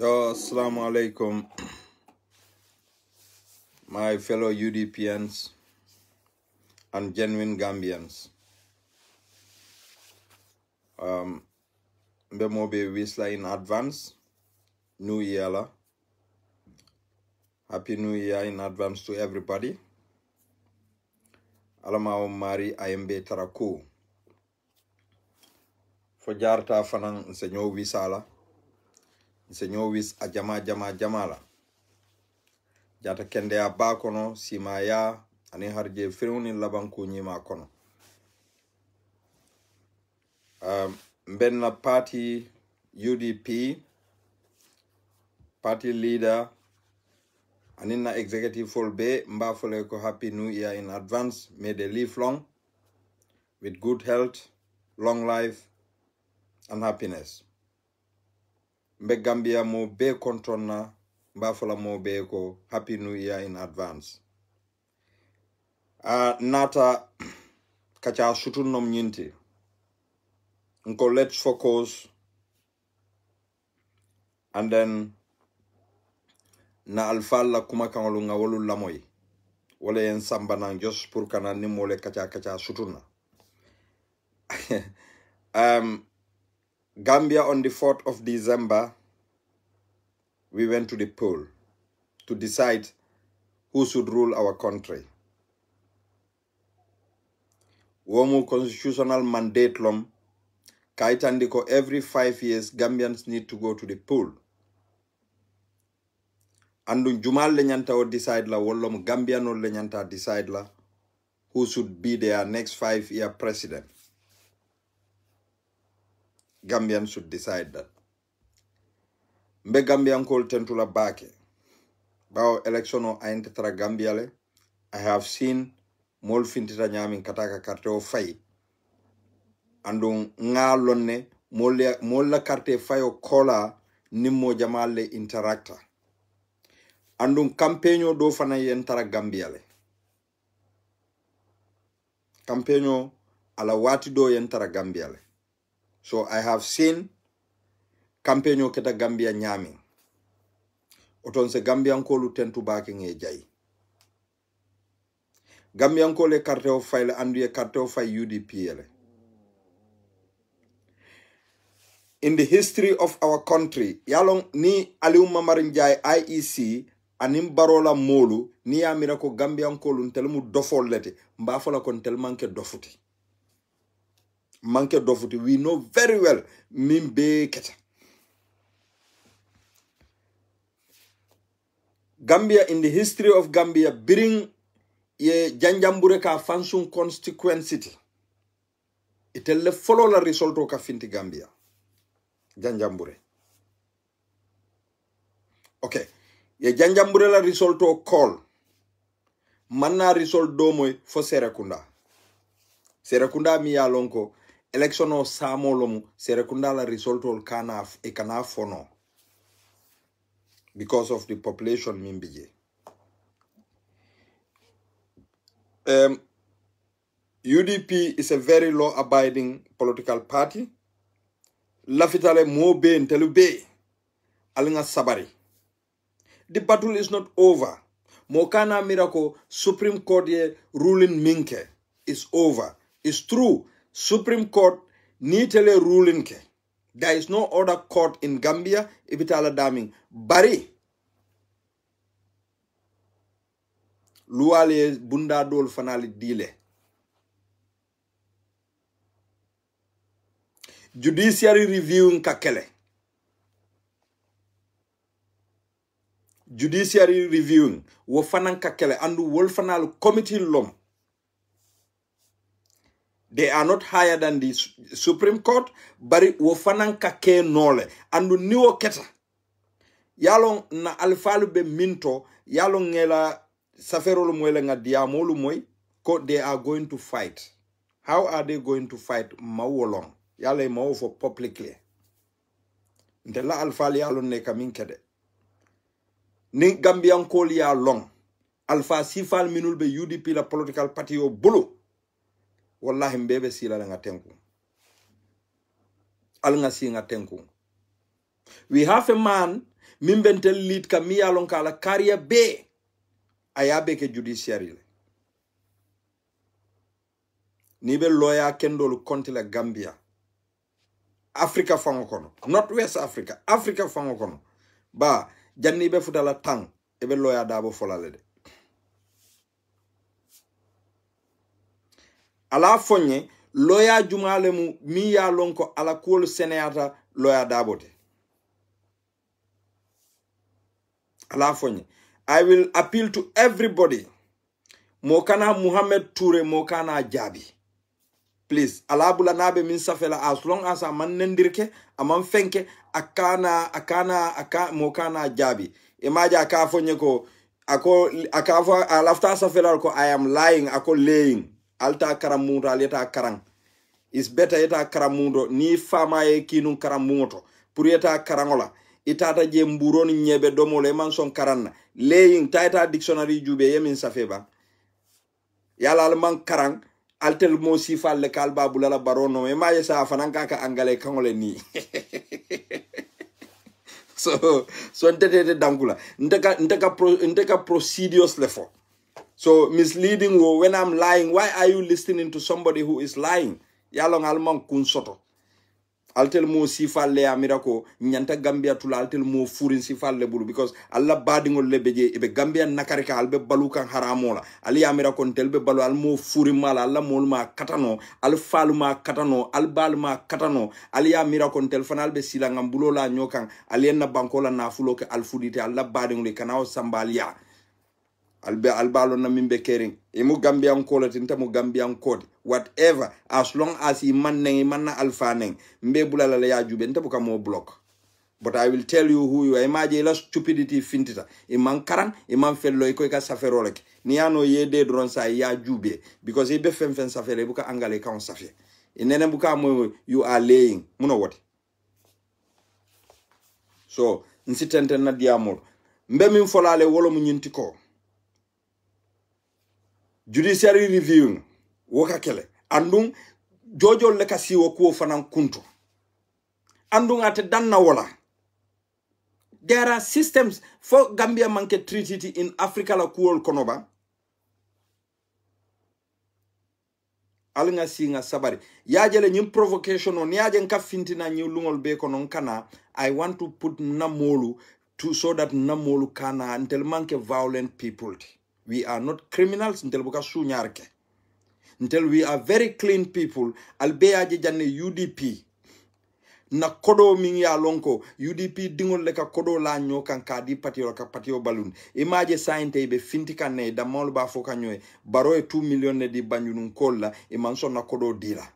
Yo, assalamu alaikum, my fellow UDPians and genuine Gambians. Mbemobe wisla in advance. New Year la. Happy New Year in advance to everybody. Alama Mari IMB Taraku. Fojarta fanan nsenyo wisala. Nsenyo wis a jamala. Jata kende a bakono simaya ani harje firuni labanku nyima kono. Mbenna party UDP party leader anina executive full be mbafole ko happy new year in advance. May they live long with good health, long life and happiness. Mbe Gambia mo be kontonna mbafola mo be ko happy new year in advance. Nata kacha shutun nom nyinti. Nko let's focus and then na alfalla kuma kangolu nga wolu lamoy wala yen sambana just pour kana ni mole kacha shutuna. Gambia on the 4th of December we went to the poll to decide who should rule our country. Womu constitutional mandate lom kaitandiko every 5 years Gambians need to go to the poll. Andun jumal le nyanta o decide la wolom Gambiano le nyanta decide la who should be their next 5-year president. Gambians should decide that. Mbe Gambian kol tentula bake. Bao election o aintara Gambiale. I have seen mol fintita nyamin kataka karte o fay. Andun nga lonne molla karte fayo kola nimmo jamale interacta. Andun campaigno do fana yentara Gambiale. Campaigno ala wati do yentara Gambiale. So I have seen campaigno keta Gambia nyami. Otonse Gambian kolu tentu baki nge jai. Gambian kole karte o file anduye karte o file UDPL. In the history of our country, yalong ni Aliou Mamar Njie IEC anim barola molu ni amira ko Gambian kolu ntelmu dofol lete mbafola kon tel manke dofuti. Manke dofuti, we know very well mimbe keta. Gambia, in the history of Gambia, bring ye janjambure ka fansung constituency. Itelle follow la risolto ka finti Gambia. Janjambure. Okay. Ye janjambure la risolto call. Manna risol domoy fo Serekunda. Serekunda mi ya lonko election o samolomu Serekunda la risolto kana e kana fono. Because of the population mimbije. UDP is a very law-abiding political party. Lafitale mo be ntelu be alinga sabari. The battle is not over. Mokana miracle Supreme Court ye ruling minke is over. It's true. Supreme Court nitele ruling ke. There is no other court in Gambia ibitala daming. Bari luale bunda dol fanali dile. Judiciary reviewing kakele. Judiciary reviewing wo fanan kakele andu wol fanal committee lom. They are not higher than the Supreme Court, bari wo fanan kake nole andu niwo keta. Yalong na alfalu be minto yalong ngela saferolu mwele nga diamolu moy ko they are going to fight. How are they going to fight? Mawolong. Yale mawo for publicly. Ndela alfali yalong neka minkede. Ni Gambian koli ya long. Alfa sifal minul be UDP la political party yo bulu. Wallahi mbebe sila nga tenku. Al nga si nga tenku. We have a man min bentel lead ka mi yalon kala career be ayabe ke judiciary le ni be lawyer kendol konti la Gambia Africa fango kono not West Africa Africa fango kono ba janni be futala tang e be lawyer dabo folale de ala fonye lawyer jumale mu mi yalon ko ala kuol seneata lawyer dabote ala fonye I will appeal to everybody mokana Muhammad Toure mokana Jabi please ala bula nabe min safela as long as a man nendirke amam fenke akana mokana Jabi imaja aka fonye ko ako alafta safela ko I am lying ako laying alta karamundo aleta karang is better eta karamundo ni fama e kinun karamundo pour eta karangola itata je mburoni nyebe domo le man son karanna laying taita dictionary jube yemin safeba yala alman karang altel mo sifal le kalba bulala barono e maye sa fananka ka angale kangole ni so ntete dankula nteka procedures lefo so misleading when I'm lying why are you listening to somebody who is lying yalong alman kun soto altel mo sifal le amirako nyanta Gambia tula altel mo furin sifal le bulu because alla badingol lebeje ebe Gambia nakarika albe balukan haramola ali amirako telbe balu al mo furin mala alla molma katano al faluma katano al balma katano ali amirako tel fanal be silangam bulola nyokan ali na bankola na fulo ke al fudite alla badingol kanao sambalia albalo na mimbe kering imu Gambian kola tinta mu Gambian code whatever as long as he man na alpha neng mbe bulala la ya jube nta buka mo block but I will tell you who you are imagine la stupidity fintita iman karang iman fello iko ka safero lek ni ano yede dron sa ya jube because he be fen safere buka angale ka on safe inene buka mo you are laying muno what so nsitente na diamol mbe min folale wolo mu nyintiko judiciary reviewing woka kele andung jojo le kasi wokuo fanan kunto andung ate danna wala there are systems for Gambia manke treaty in Africa la kuol konoba alinga singa sabari yajele nyim provocation on yaje nka fintina nyi lungol be konon kana I want to put namolu to so that namolu kana until manke violent people. We are not criminals until buka sunyarke. Until we are very clean people. Albeaje jane UDP. Na kodo mingi alonko. UDP dingol leka kodo la nyokan kadi patio ka patio balloon. Imaje sainte ibe fintika ne da mol ba foka nyoe. Baroe 2 million ne di banyunun kola. Imanso na kodo dila.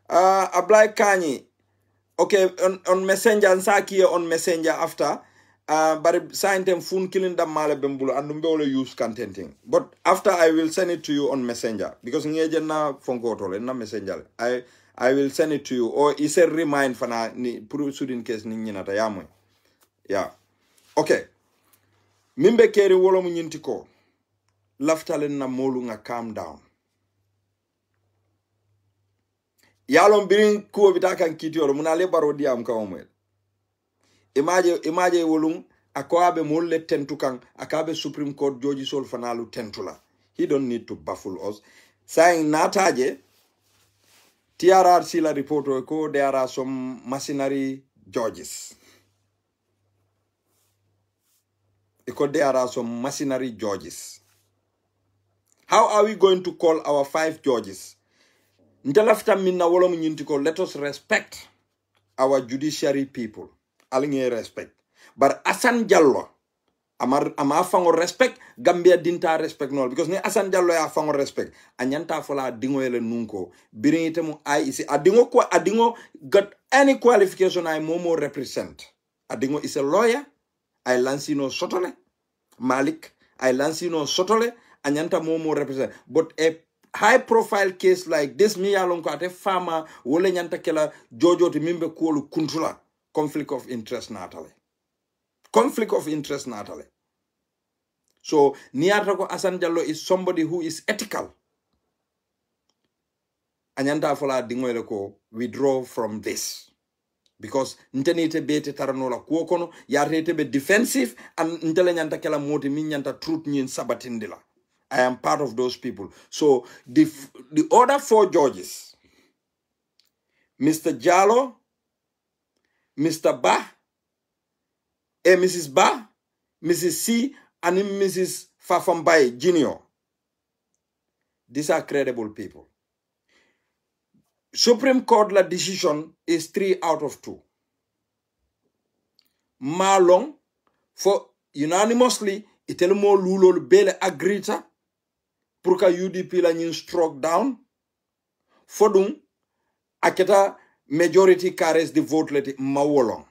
Ablai Kanyi. Okay, on Messenger, and Saki on Messenger after. But sign them phone killing the male bembulu and don't use contenting. But after I will send it to you on Messenger because ngeje na phone call na Messenger. I will send it to you or it's a remind for na ni puru sudin case ni nyinata yamwe. Yeah. Okay. Mimbe keri wolo mu nyintiko. Laftalen na molu nga calm down. Yalon birin kuo bitaka nkiti oro muna le baro diam ka omwe. Imaje wolum akwabe molle tentukan akabe Supreme Court George Sol fanalu tentula. He don't need to baffle us. Saying nataje TRRC la report ko there are some mercenary judges. There are some mercenary judges. How are we going to call our 5 judges? Let us respect our judiciary people. Alinge respect. But Asan Jallo, ama fango respect, Gambia dinta respect no. Because ne Asan Jallo ya fango respect. Anyanta fola adingo ele nunko. Biringite mu I isi. Adingo got any qualification I momo represent. Adingo is a lawyer. I Lansino Sotole. Malik. I Lansino Sotole. Anyanta momo represent. But a high profile case like this mi alonko ate farmer wole nyanta kela jojo to mimbe kuolu kuntula conflict of interest natale so niata ko Asan Jallo is somebody who is ethical anyanta fola dingoyle ko withdraw from this. Because ntenite bete taranola kuo kono yarete be defensive and ntele nyanta kela moti min nyanta truth nyin sabatindila. I am part of those people. So the other 4 judges, Mr. Jallo, Mr. Ba, Mrs. Ba, Mrs. C, and Mrs. Fafambai Jr. These are credible people. Supreme Court la decision is 3 out of 2. Malong for unanimously itelmo lulol bele agrita pour ka UDP la nyin struck down fodum aketa majority carries the vote let mawolong.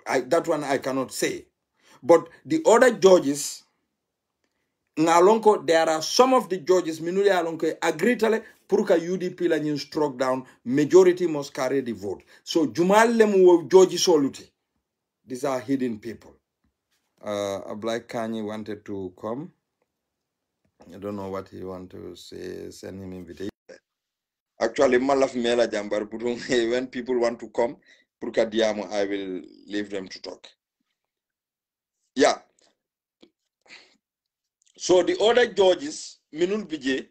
That one I cannot say. But the other judges ngalonko there are some of the judges minuli alonko agritale pour ka UDP la nyin struck down majority must carry the vote. So jumal lemu judges soluti. These are hidden people. Ablai Kanye wanted to come. I don't know what he want to say. Send him invitation. Actually, malaf mela jambar budung. When people want to come, purka diamo, I will leave them to talk. Yeah. So the other judges, minul bije,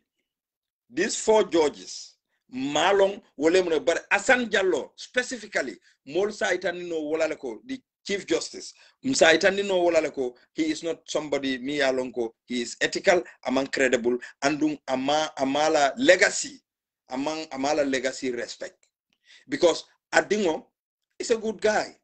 these 4 judges, malong wolemune, but Asan Jallo specifically, mol saitanino wolaleko, the Chief Justice, he is not somebody mi alonko. He is ethical, among credible, and amala legacy, among amala legacy respect. Because Adingo is a good guy.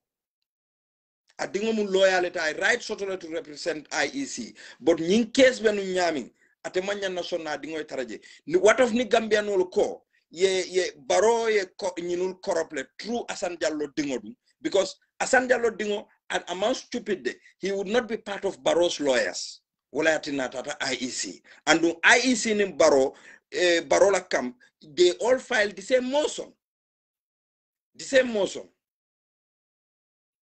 Adingo mu loyalty, I right totally to represent IEC. But in case when nyaming, atemanya national Adingo taraje. What of ni Gambia no ko? Ye baro ye nyinul corrupt true Asan Jallo dingo. Because Asan Jallo Dingo, and among stupid, he would not be part of Barrow's lawyers. IEC. And the IEC in Barrow, Barola camp, they all filed the same motion. The same motion.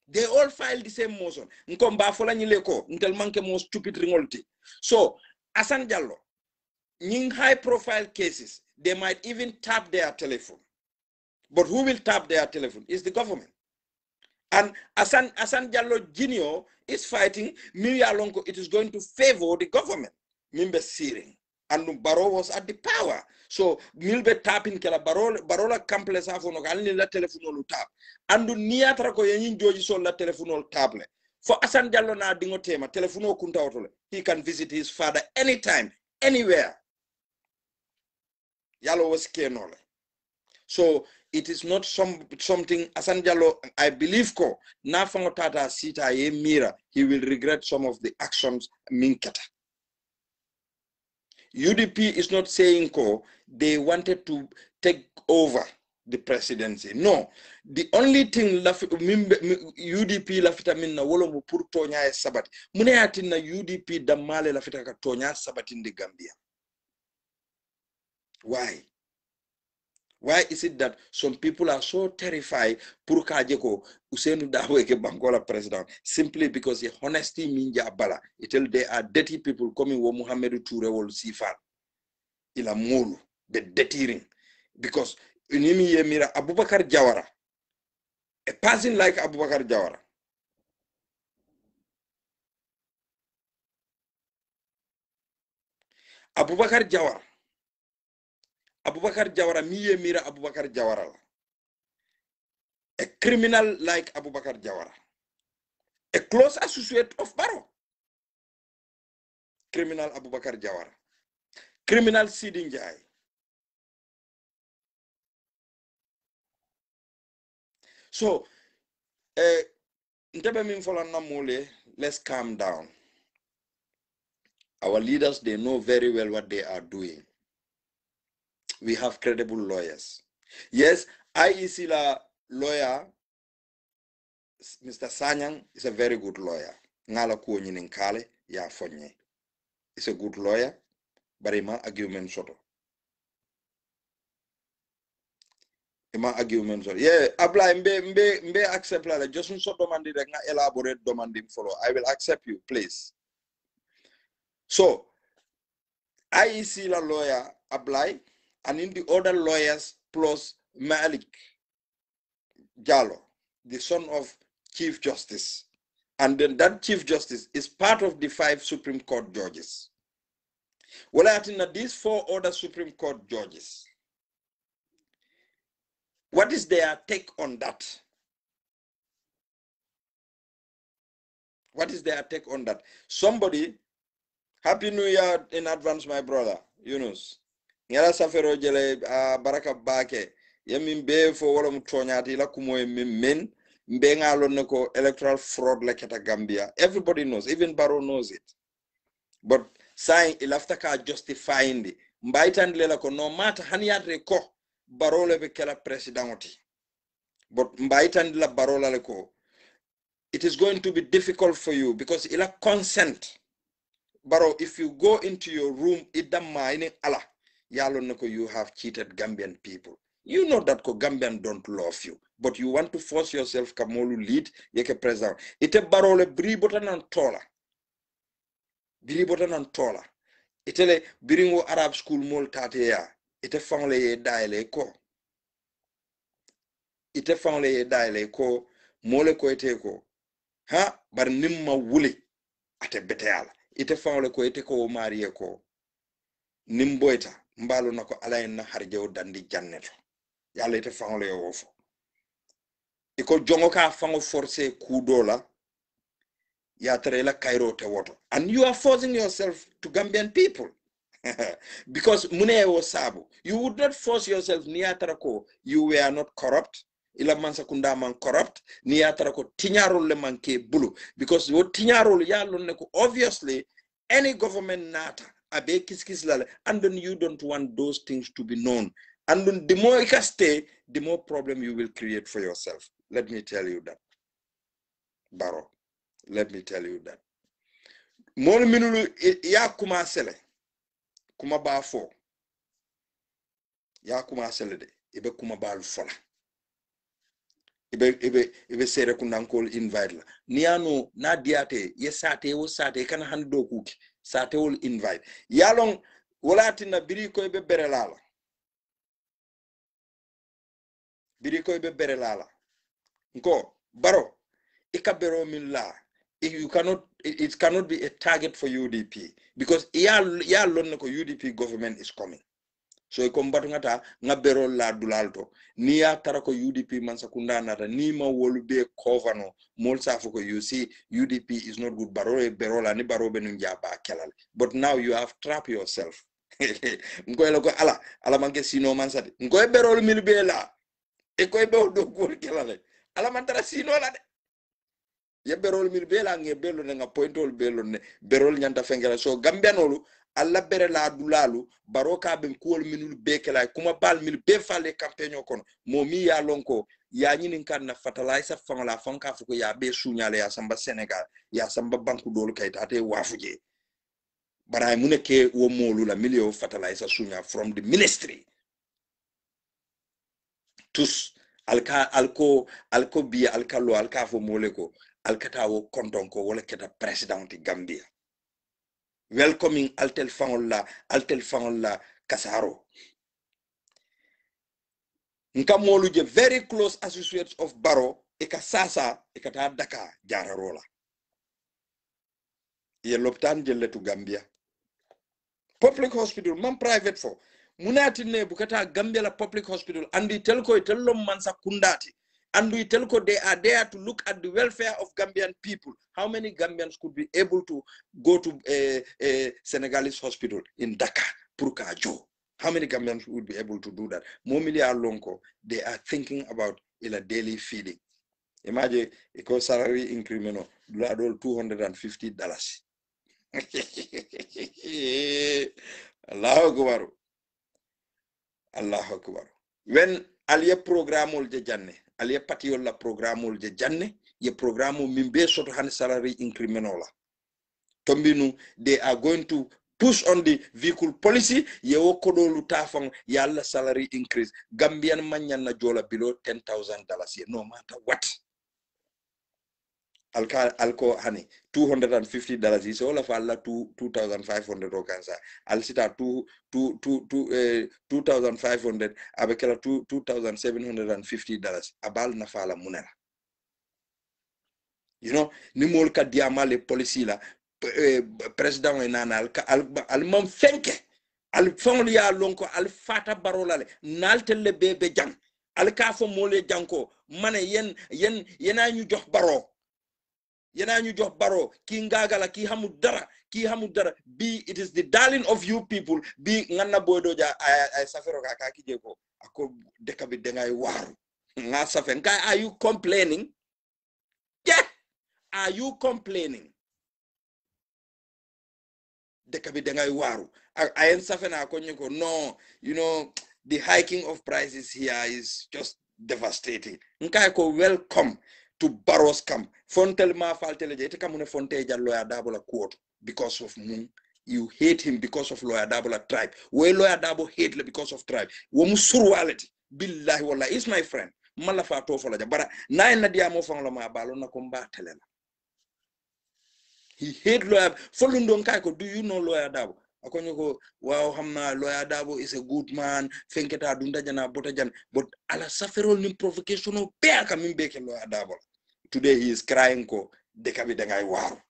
They all filed the same motion. Nkomba fola nyileko, until manke most stupid ringolti. So, Asan Jallo, in high profile cases, they might even tap their telephone. But who will tap their telephone? Is the government. And Asan Jallo Jr. is fighting Miria Lonko. It is going to favor the government. Mimbe Searing. And Barrow was at the power. So Milbe tapping kela Barola complex afono kalni la telephone tap. And niatra ko yin joji so la telephone table. For Asan Jallo na dingo tema telephone kunta otole. He can visit his father anytime, anywhere. Yalo was kenole. So it is not something Asan Jallo, I believe ko na fango tata sita ye mira, he will regret some of the actions minkata. UDP is not saying ko they wanted to take over the presidency. No, the only thing UDP lafita minna wolo mu pour tonya e sabati. Mune atina UDP damale lafita ka tonya sabati in the Gambia. Why? Why is it that some people are so terrified pour kajeko Usainu Dawe ke Bangola president simply because the honesty minja bala itel they are dirty people coming wo Muhammadu Toure wol Sifal ila mulu the dirty because unimi yemira Abubakar Jawara, a person like Abubakar Jawara, Abubakar Jawara miye mira Abubakar Jawara, a criminal like Abubakar Jawara, a close associate of Barrow, criminal Abubakar Jawara, criminal Sidin Jai. So let's calm down. Our leaders, they know very well what they are doing. We have credible lawyers. Yes, IEC lawyer, Mr. Sanyang, is a very good lawyer. Ngala kuo nyininkale ya fonye. He's a good lawyer, but ima argument soto. Yeah, apply mbe accept la just so demandi rek nga elaborate demandi follow. I will accept you, please. So, IEC la lawyer apply and in the other lawyers plus Malik Jallow, the son of Chief Justice. And then that Chief Justice is part of the 5 Supreme Court judges. Well, I think that these 4 other Supreme Court judges, what is their take on that? What is their take on that? Somebody, Happy New Year in advance, my brother, Yunus. Ngela safero jele baraka bake. Yemin be fo wala mutonyati la kumoy min mbe ngalon nako electoral fraud like at Gambia. Everybody knows, even Barrow knows it. But saying ilaftaka justifying the mbaitan lela ko no matter haniyatre ko Barrow lebe kela presidenti. But mbaitan la Barrow la ko it is going to be difficult for you because ila consent. Barrow, if you go into your room, idamma Allah, you have cheated Gambian people. You know that Gambian don't love you, but you want to force yourself Kamolu lead yeke president. Ite Barrow le bribotan and tola. Bribotan and tola. Itele biringo Arab school mol tatea. Ite fangle ye daile ko. Ite fangle ye daile ko. Mole ko ite ko. Ha bar nimma wuli ate beteala. Ite fangle ko ite ko mariye ko. Nimboita mbalo nako alayen na harjew dandi janneto. Yalla ite fangle yo wofo. Iko jongo ka fango force kudola. Ya terela Cairo te woto. And you are forcing yourself to Gambian people. Because mune was sabu. You would not force yourself niatarako. You were not corrupt. Ila mansa kunda man corrupt. Niatarako tinyarol le manke bulu. Because what tinyarol ya loneko obviously any government nata abe kiskis lale. And then you don't want those things to be known. And then the more you can stay, the more problem you will create for yourself. Let me tell you that. Barrow. Let me tell you that. Mon minulu ya kuma sele. Kuma ba fo. Ya kuma sele de. Ibe kuma ba fola. Ibe sere kundankol invite la. Niano na diate ye sate wo sate kana hando kuki. Sate wol invite. Yalong wolati na biri ko ibe berelala. Biri ko ibe berelala. Nko Barrow ikabero min la. You cannot, it cannot be a target for UDP because ya lon ko UDP government is coming. So I come ngata ngabero la dulalto ni ya tarako UDP mansakunda nata ni ma wolu be coverno mol safuko you see UDP is not good berola ni barobe njaba kelal. But now you have trapped yourself. Ngoy ko ala manke sino mansati. Ngoy berol milbe la e koy be do gol kelale. Ala mantara sino la de. Ye berol mil bela nge belo nga pointol belo ne berol nyanta fengela so gambianolu alla bere la dulalu baroka ben kuol minul bekela kuma bal mil be fale campagne kono momi ya lonko ya nyinin kan na fertilizer fangala fanka fuko ya be sunyale ya samba Senegal ya samba banku dolu kayta ate wafuje bara muneke wo molu la milio fertilizer sunya from the ministry tous alko biya alkalo alkafo moleko alkatawo kontonko wala keta president Gambia welcoming altel fangola kasaro nka molu je very close associates of Barrow eka sasa ekata Dakar jara rola ye loptan jelle to Gambia public hospital man private for munati ne bukata Gambia la public hospital andi telko tello mansa kundati and we tell you they are there to look at the welfare of Gambian people. How many Gambians could be able to go to a Senegalese hospital in Dakar, Purkajo? How many Gambians would be able to do that? Momilia Lonko, they are thinking about a daily feeding. Imagine a salary increment of $250. Allahu Akbar. Allahu Akbar. When Alia programol de janne, Alia patio la programol de janne, ye programo mimbe soto han salary incremenola. Tombinu, they are going to push on the vehicle policy, ye wokodo lutafang yalla salary increase. Gambian manyan na jola below $10,000 no matter what. alko hani $250 is all of alla 2,500 o kansa al sita 2,500 abekela $2,750 abal na fala munela you know ni mol ka diamale policy la president e nana al mam fenke al fongli ya lonko al fata barolale naltelle bebe jang al ka fo mole janko mane yena ñu jox baro yena ñu jox baro ki ngagala ki hamu dara bi it is the darling of you people bi nganna bodo ja ay safero ka ki jeko ako dekabi de ngay waru nga safen ka are you complaining yeah are you complaining dekabi de ngay waru ayen safena ko nyiko no you know the hiking of prices here is just devastating nkai ko welcome to Barrow's camp. Fontel ma faltele je ite kamune fonte ja Lawyer Darboe la quote because of Mung. You hate him because of Lawyer Darboe la tribe. We Lawyer Darboe hate le because of tribe. Wo musurwality. Billahi wallahi is my friend. Mala fa to fola ja bara na en dia mo fang la ma balo na ko mbatele la. He hate Lawyer Folundon kai ko do you know Lawyer Darboe? Akonyo ko wow hamna Lawyer Darboe is a good man fenketa dunda jana bota jan but ala saferol nim provocation o pe aka mimbe ke Lawyer Darboe. Today he is crying ko dekabi dangay war.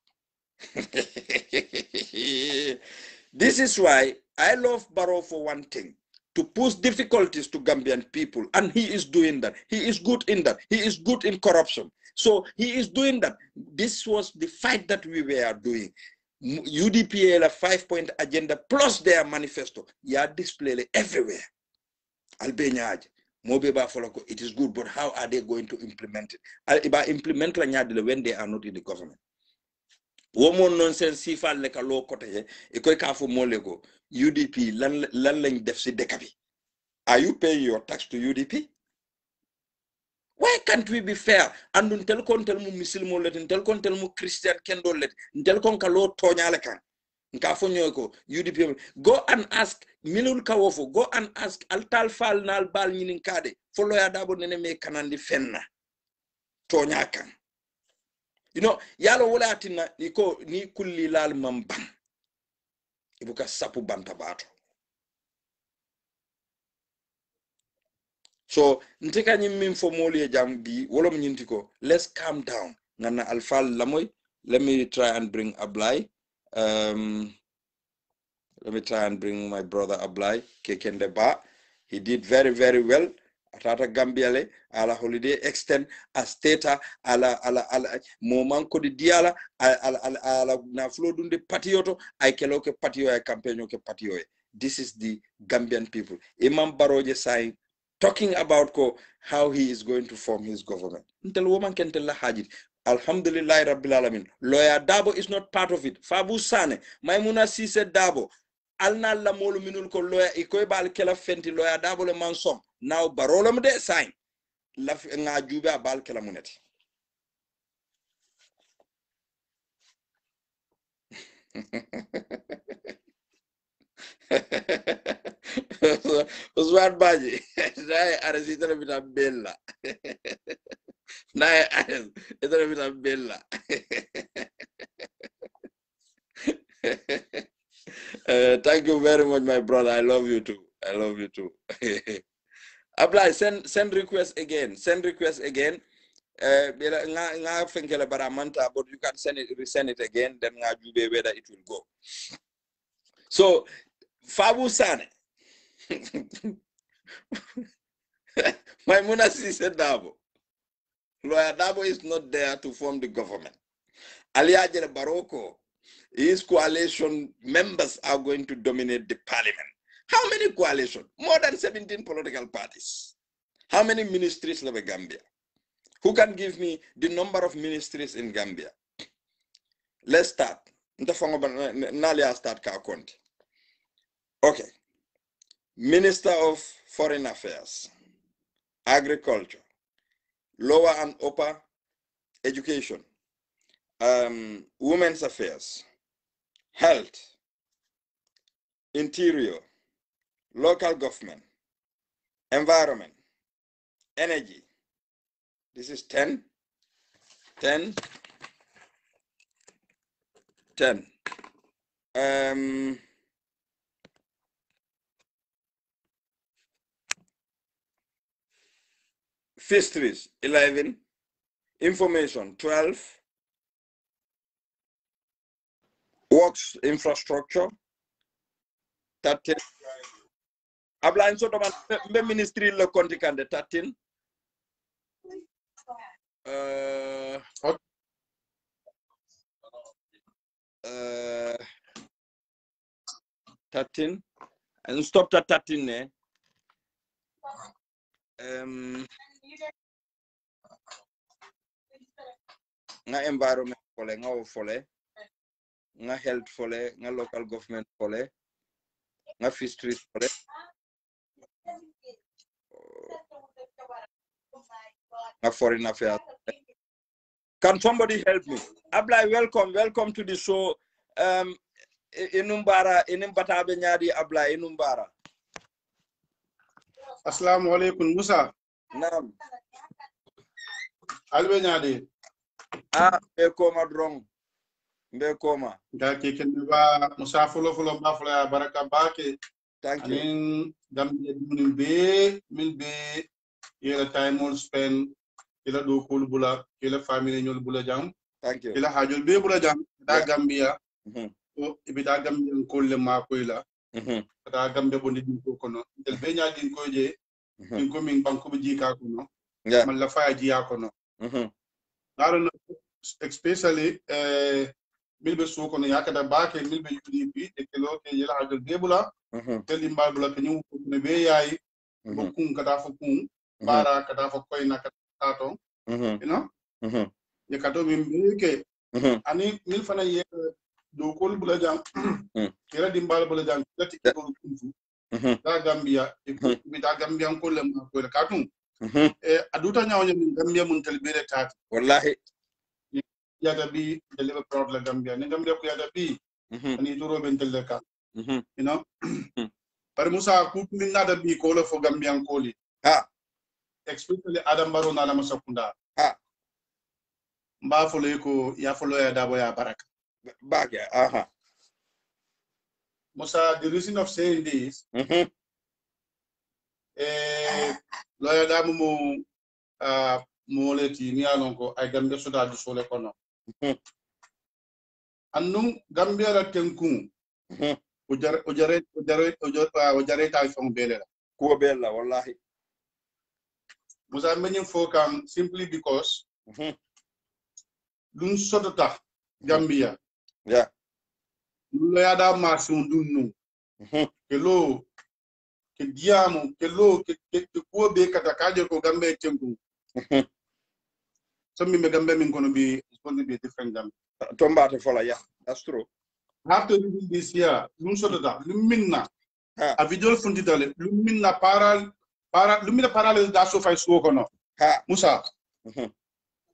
This is why I love Barrow for one thing, to push difficulties to Gambian people, and he is doing that. He is good in that. He is good in corruption. So he is doing that. This was the fight that we were doing. UDP a 5-point agenda plus their manifesto. Yeah, displayed everywhere. Albania. It is good, but how are they going to implement it? By implement when they are not in the government. Woman nonsense si fa leka lo kote e koy ka fo molego UDP lan lañ def ci dekabi. Are you paying your tax to UDP? Why can't we be fair? Andun tel kon tel mu muslimo let tel kon tel mu christian kendo let tel kon ka lo toñale kan. UDP go and ask Minul Kawofo, go and ask Altal Fal Nal Bal Ninin Kade, follow Lawyer Darboe nene me kanandi fenna. Tonyakan. You know, yalo wala atina niko ni kulli lal mambam. Ibuka sapu bantabato. So, nteka nyimim fo moli jambi, wolom nyintiko, let's calm down. Nana Alfal Lamoy, let me try and bring Ablai. Let me try and bring my brother Ablai Kekende Ba. He did very, very well. Atata Gambiale, ala holiday extend, a stata, ala moment kodi diala, ala na flodunde patioto, I keloke patio a campaign ke patio. This is the Gambian people. Imam Baroje saying, talking about how he is going to form his government. Until woman can tell Hajit. Alhamdulillah Rabbil Alamin. Lawyer Darboe is not part of it. Fabu Sane, Maimuna Sise Darboe. Alna la molu minul ko lawyer ikoy bal kela fenti Lawyer Darboe le manson. Now barolam de sign. La nga juba bal kela muneti. Usman Baji. Nay aresita bita bella. Nay ares ita bita bella. Thank you very much, my brother. I love you too. I love you too. Apply, send request again. Send request again. But you can resend it again, then whether it will go. So Fabu Sane. Maimuna Sise Darboe. Lawyer Darboe is not there to form the government. Aliajere Baroko, his coalition members are going to dominate the parliament. How many coalition? More than 17 political parties. How many ministries live in Gambia? Who can give me the number of ministries in Gambia? Let's start. Okay. Minister of Foreign Affairs, Agriculture, Lower and Upper Education, Women's Affairs, Health, Interior, Local Government, Environment, Energy. This is 10, 10. Fisheries 11. Information 12. Works infrastructure 13. Abla en soto man be ministry le konti kande 13. 13 and stop at 13 ne nga environment fole nga wo fole nga health fole nga local government fole nga fisheries fole nga foreign affairs. Can somebody help me? Ablay, welcome to the show. Inumbara inimbatabe nyadi Ablay inumbara. Assalamu alaikum Musa. Naam. Albe nyadi. Be koma drong. Be koma. Dake kenba Musa fulo bafula baraka bake. Thank you. Anin Gambia dunin be min be yela time on spend ila do kul bula ila family ñol bula jam. Thank you. Ila hajul be bula jam da Gambia. O ibida Gambia ko le ma ko ila. Da Gambia bondi ko kono. Del be nyaadi ko je. Min ko min banko be jika kono. Man la faya jiya kono. Ngaro especially milbe so kono yakada baake milbe UDP e kelo ke yela hajul be bula. Teli mbal bula ke ñu ko ne be yayi. Bokun kada fo kun bara kada fo koy na tato. You know? Ye kato ke ani mil fana ye do kol bula jam kera dimbal bula jam lati ko kunfu da Gambia e ko mi da Gambia ko le ma ko katum aduta nyaaw ñu Gambia mun tel bere tat wallahi ya da bi deliver proud la Gambia ni Gambia ko ya da bi ani duro ben tel ka you know par Musa ku min na da bi ko la fo Gambia ko li especially Adam Barrow na la masakunda mba folo ko ya folo ya dabo ya baraka back Musa, the reason of saying this lawyer damu mo moleti ni alonko ay Gambia soda du sole kono annum Gambia la tenkun o jare ta fon bele ko bella wallahi Musa menyim fokam simply because lun sodota Gambia lo ya da masun dunnu kelo ke diamu kelo ke ko be kata kaje ko Gambia tengu so mi me Gambia min kono be going to be different Gambia tombate fola that's true after this year lun sodota luminna a video fundi dale luminna lumina parallel da so fay so kono Musa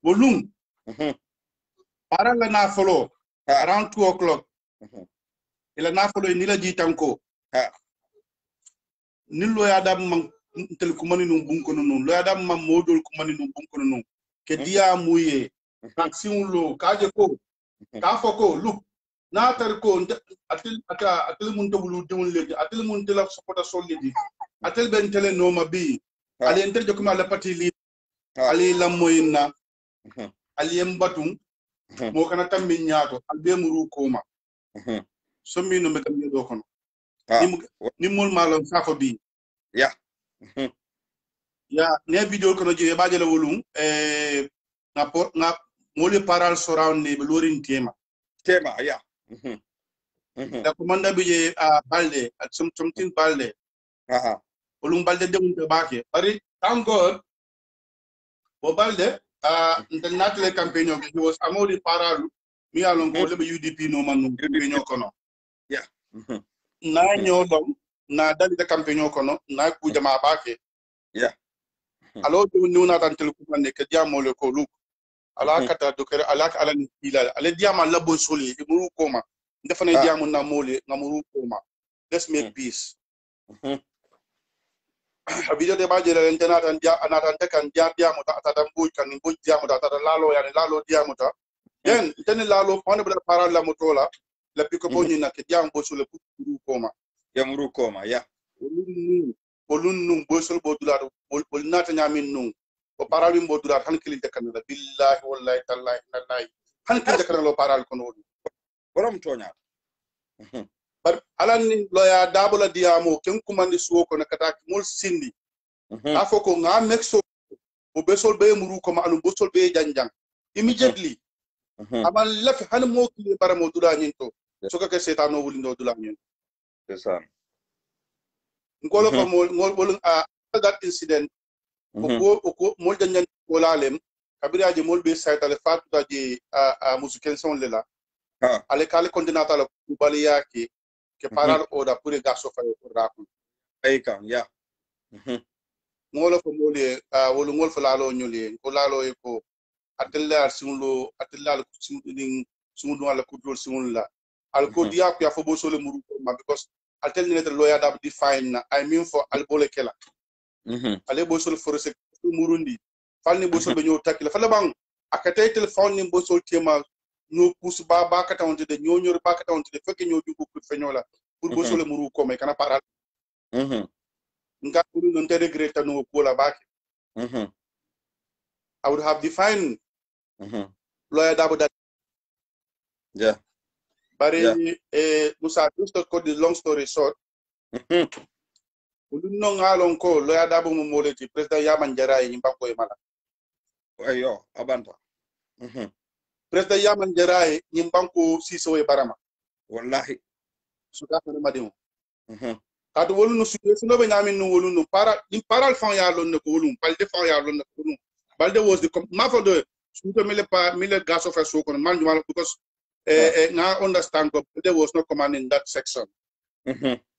volum parallel na follow around 2 o'clock ila na follow ni la jitanko ni lo ya dam man tel ko mani no bunko no lo ya dam man modol ko mani no bunko no ke dia muye action lo kaje ko ka foko look na tar ko atil mun tobulu dum leji atil mun tela sopota solidi atil ben tele no mabi ali enter jokuma ala pati li ali lamoyna ali embatum mo kana tammi nyaato albe muru koma sommi no be kam do kono ni mol malon safo bi ya ne video kono je ba jela wolum na moli paral surround ne be lorin tema ya da komanda bi je balde at something balde wolum balde de mun baake bari thank God bo balde international campaign he was amodi paral mi alon ko le UDP no man no campaign kono na nyolom na dali de campaign kono na ku jama baake alo do nuna tan tel ku mande ke diamo le ko lu ala kata do kere ala ala ni ila ale diama labo soli e muru koma defana diamo na mole ngamuru koma let's make peace video de baje la entena tan dia anatan te kan dia diamo ta tan buj kan buj diamo ta lalo yani lalo diamo ta den tani lalo fone bla para la motola la piko boni na ke jam bo sule puru koma ya muru koma ya bolun nung bo sul bo dulado bol nata nyamin nung o paral mo dulado han kilin de kanala billahi wallahi tallahi nallahi han kilin de kanala paral kono borom tonya bar alan loya dabula diamo ken kumandi suwo ko nakata mol sindi afoko nga mexo o besol be muru ko ma anu bosol be janjang immediately amal laf han mo ki baramo dula nyinto so ka setano wulindo dula nyin desan ngolo ko mol that incident ko mol janjan ko lalem kabiraji mol be saytale fatuta je musiken son lela ale kale kontinata la kubaliya ke paral oda pour gaso fa ko rakun ay kan ya ngolo ko mole wolu ngol fa lalo nyuli ko lalo e ko atella sumulo atella ko sumulo ala ko dol sumulla al ko diya ko ya fo bo sole muru ma because atel ne lawyer da define I mean for al bole kela ale bo sole forse murundi falni bo sole be ñoo takki la fa la bang akatay telephone ni bo sole tema no pousse ba ka tawonte de ñoo ñor ba ka tawonte de fekk ñoo jugo ko fe ñola pour bo sole muru ko me kana paral nga ko non te regret no ko la ba I would have defined lawyer da that yeah bari Musa just to cut the long story short no ngalon ko lawyer da mo moleti president Yaman Jaray ni banko e mala ayo abanta president Yaman Jaray ni banko siso e barama wallahi suka ko madimo kadu wolu no suke no be nyamin no wolu no paral fan ya lon ko wolu balde fan ya lon ko wolu balde was the ma for de suko mile gas of so ko man juma because now understand that there was no command in that section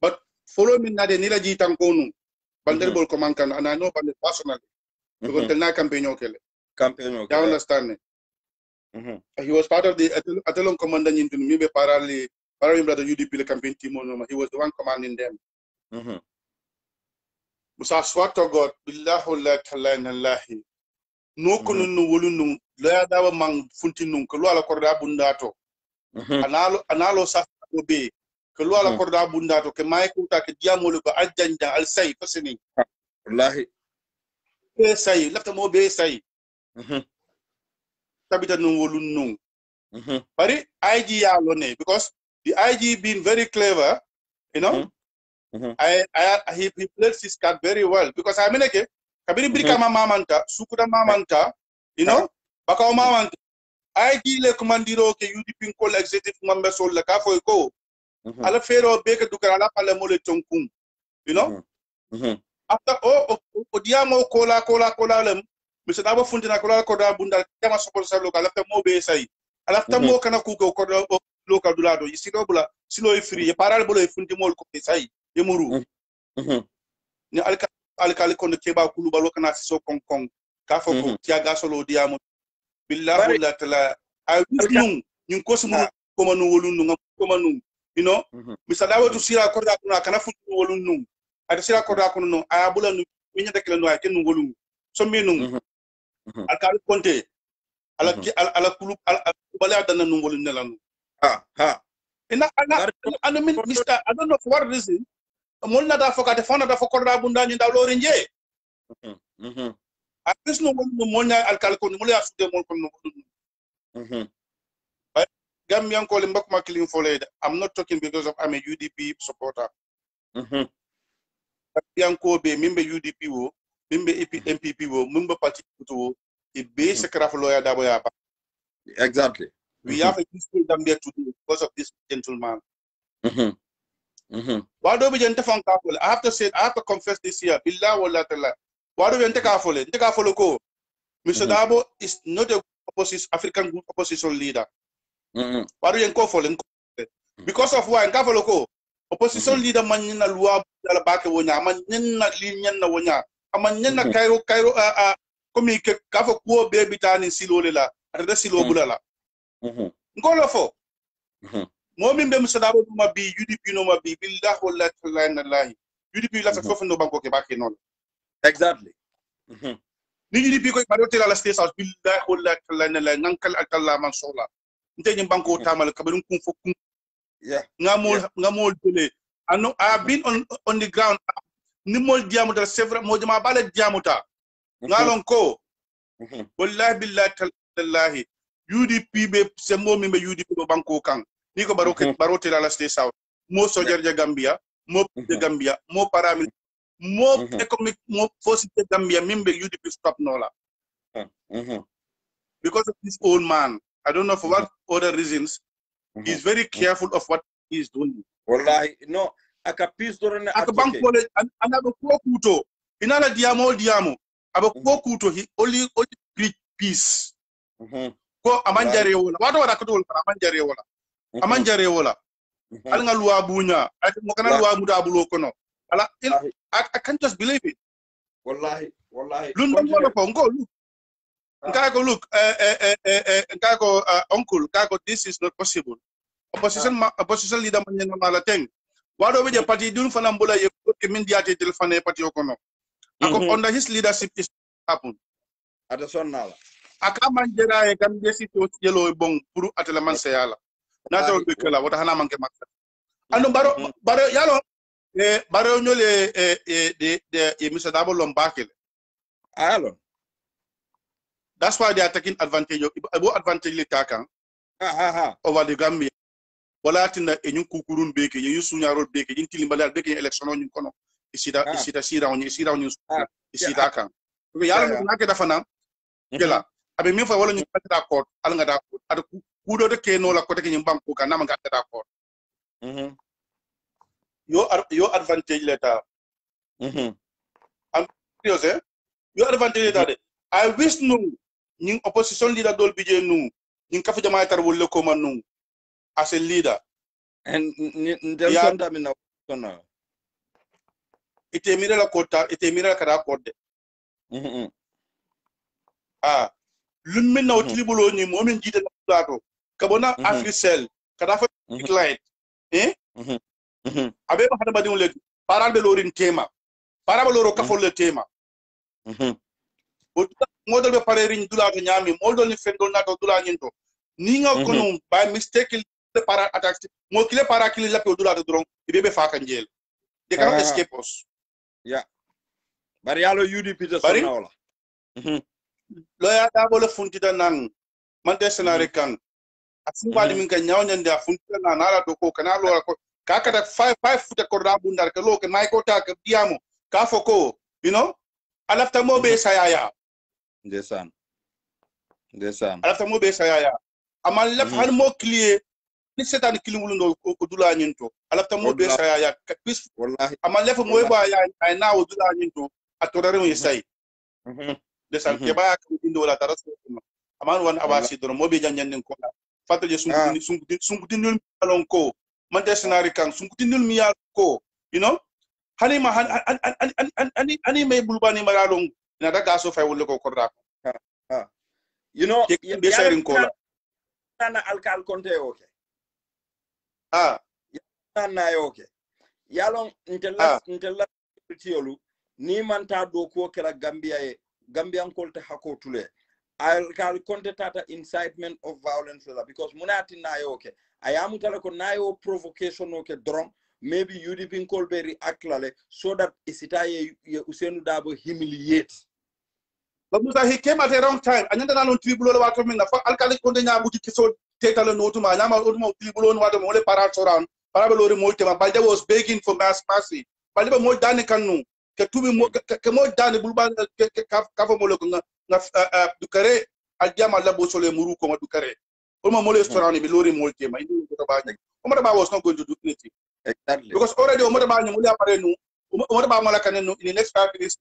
but follow me na de nila jitan ko nu balde bol command kan and I know balde personally because the na campaign okele you understand he was part of the atelon commander into me be parali brother UDP the campaign team on he was the one commanding them Musa swat to God billahu la talaina lahi no kunu no wolunu la dawa mang funtinun ko ala korda bundato analo sa be ko ala korda bundato ke may ko ta ke diamolo ko ajjanja al say fasini wallahi be say lafta mo be say tabita no wolunu bari IG ya lone because the IG being very clever you know he played his card very well because I mean okay kabiri brika mamanta sukuda mamanta you know baka mamanta IG le commandiro ke UDP ko executive member sol la ka foy ko ala fero be ke dukara la pale mo le tonkum you know after o diamo kola lem monsieur dabo fundina kola ko da bunda tema support sa local after mo be say ala after mo kana ku ko local dulado you see do bula silo e free e paral bolo e fundi mol ko say e muru ni alkali kono keba kuluba lokana so konkon ka foko tiaga solo diamo billahi la tala ay nung nyun ko sumu ko manu wolun nung ko manu you know misala watu sira ko da kuna kana futu wolun nung ada sira ko da kuno nung ay bula nu minya de kala no ay ken wolun so mi nung alkali konte ala kulub bala dana nung wolun nelanu ina ana min mister I don't know for what reason mol na da foka de fona da fokorda bunda ni da lori nje at no mol na alkal ko mol ya sude mol ko no Gambian ko limbak ma clean foled I'm not talking because of I'm a UDP supporter Gambian ko be mimbe UDP wo mimbe MPP wo mimbe party wo e be secret lawyer da boya ba exactly we have a peaceful Gambia today because of this gentleman why do we gente fan kafole I have to confess this here billah wala tala why do we gente kafole ko Mr. Dabo is not a African group opposition leader why do you kafole because of why kafole ko opposition leader man na loi dala bake wonya man na linyen na wonya man na kairo komi ke kafo ko be bitani silole la ada silo bulala ngolo fo momin be musada ma bi UDP no ma bi billah wala talahi UDP la fa fofu no banko ke baki non exactly ni UDP ko ba do tela la state house billah wala talahi nankal akalla man sola nte banko tamal kabadum kum fo kum yeah ngamol dele ano I've been on the ground ni mol diamuta sevra mo jama bala diamuta ngalon ko wallahi billahi tallahi UDP be sembo mi be UDP do banko kan ni ko barote la state south mo sojer je Gambia mo de Gambia mo paramil mo economic mo force de Gambia mimbe UDP stop nola because of this old man. I don't know for what other reasons. He's very careful of what he's doing. Wallahi, no. Aka peace dorone aka bankole anaba ko kuto inala diamo aba ko kuto he only preach peace ko amanjare wala wato wala ko wala amanjare wala al nga luwa bunya mo kana luwa muda bulo kono ala I can't just believe it. Wallahi Lundon wala ko ngo look uncle kako this is not possible. Opposition leader man mala teng wado be party dun fana mbola ye ke min diate telephone party okono ako under his leadership is happen ada sonnala aka manjera e kam desi to yelo bon pour atela man sayala na taw be kala wata hana manke makka ando baro yalo baro nyole de Mr. Dabo Lombakele alon. That's why they are taking advantage of advantage litaka over the Gambia. Wala tinda enyun kukurun beke ye yusunyarol beke yintili mbala beke election on kono isida sira on isida kan ko yalla no nakeda fana gela abe mi fa wala ñu d'accord al nga d'accord ad ku do de ke no la ko te ñu banko kan na nga d'accord yo advantage leta am serious yo advantage leta de I wish no ñing opposition leader dol bije nu ñing kafu jama tar wolle ko man nu as a leader and Nelson Damina sonna ite mira la kota ite mira kada kodde lumina utlibulo ni momin jide na to kabona Africell kada fa client abe ba hada badin le paral be lorin tema para ba loro kafol le tema model be pare rin dula to nyami model ni fendol na to dula nyinto ni nga kono by mistake le para attack mo kile para kile la pe dula to dron be fa kan jel they cannot escape us bari yalo UDP to sonna wala loya da bole funtita nan man de senare kan asin wadi min kan nyawnyande funtita nan ala do ko kana lo ko kakata 5 futa ko rabu ndar ke lo ke may ko ta ke diamo ka foko you know alafta mo be sayaya ndesan alafta mo be sayaya amal lef han mo clear ni setan kilimulu ndo ko dula nyinto alafta mo be sayaya bis wallahi amal lef mo ba ya ay na o dula nyinto atorare mo yesay desan ke ba ko indo la taras ko aman wan abasi do mo be janjanden ko fataje sungutin alon ko man de senari kan sungutin mi ya ko you know hani ma hani may bulbani maralong na daga so fay wolle ko korda you know be sharing ko la na alkal konte okay na okay yalon intella tiolu ni man ta do ko kala Gambian kolte hako tule alkal konte tata incitement of violence because munati na okay ayamu tala ko nayo provocation okay drum maybe UDP Kolbe react lale so that isitaye Usenu Dabo humiliate. But Musa, he came at the wrong time. And then alone tribunal water min for alkali kondenya buti kiso take a no to my nama ulmo tribunal water mole parats around parabolo multima. Balde was begging for mass mercy. Balde mo dani kanu ke tubi mo ke mo dani bulban ke kafo mole ko na dukare aljama labo sole muru ko dukare. Ulmo mole restaurant bi lori multima. Indu ko ba ni. Omar was not going to do anything. Exactly. Because already Omar Ba Nyamuli Aparenu, Omar Ba Malakanu in the next 5 minutes.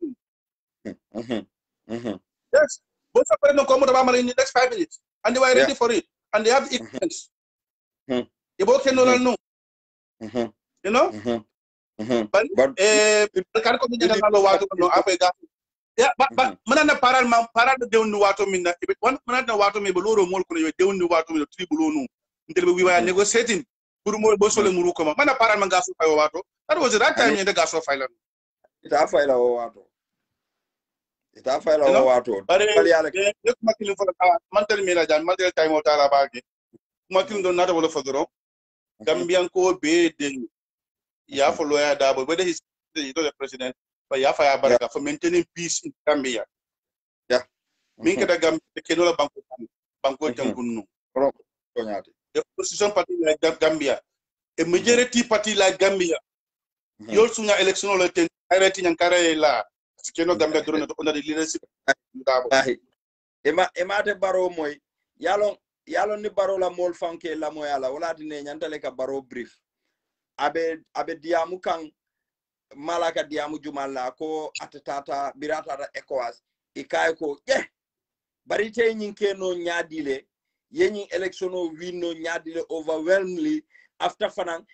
Yes. Both of them come in the next 5 minutes. And they were ready for it. And they have the evidence. You both can know. You know? But can't come in water no Africa. Yeah, but Manana Parad de water min that one Manana water may be low more down the water with 3 below until we were negotiating. That was the right time in the gas of island. It's a file of water. But look, for the mental time of Talabaki. makin don nata wala fadoro Gambian ko be den ya for lawyer Dabo whether he's the president but ya fa ya baraka for maintaining peace in Gambia min kata Gambia kenola banko tankunno the opposition party like Gambia a majority party like Gambia yol sunya election lo ten areti nyankare la keno Gambia drone to under the leadership Dabo ema te baro moy yalon ni baro la mol fanke la moy ala wala dine nyantale ka baro brief abe diamu kan malaka diamu jumala ko atatata birata ECOWAS ikay ko bari tay nyinke no nyaadile yenyi election o winno nyaadile overwhelmingly after fanan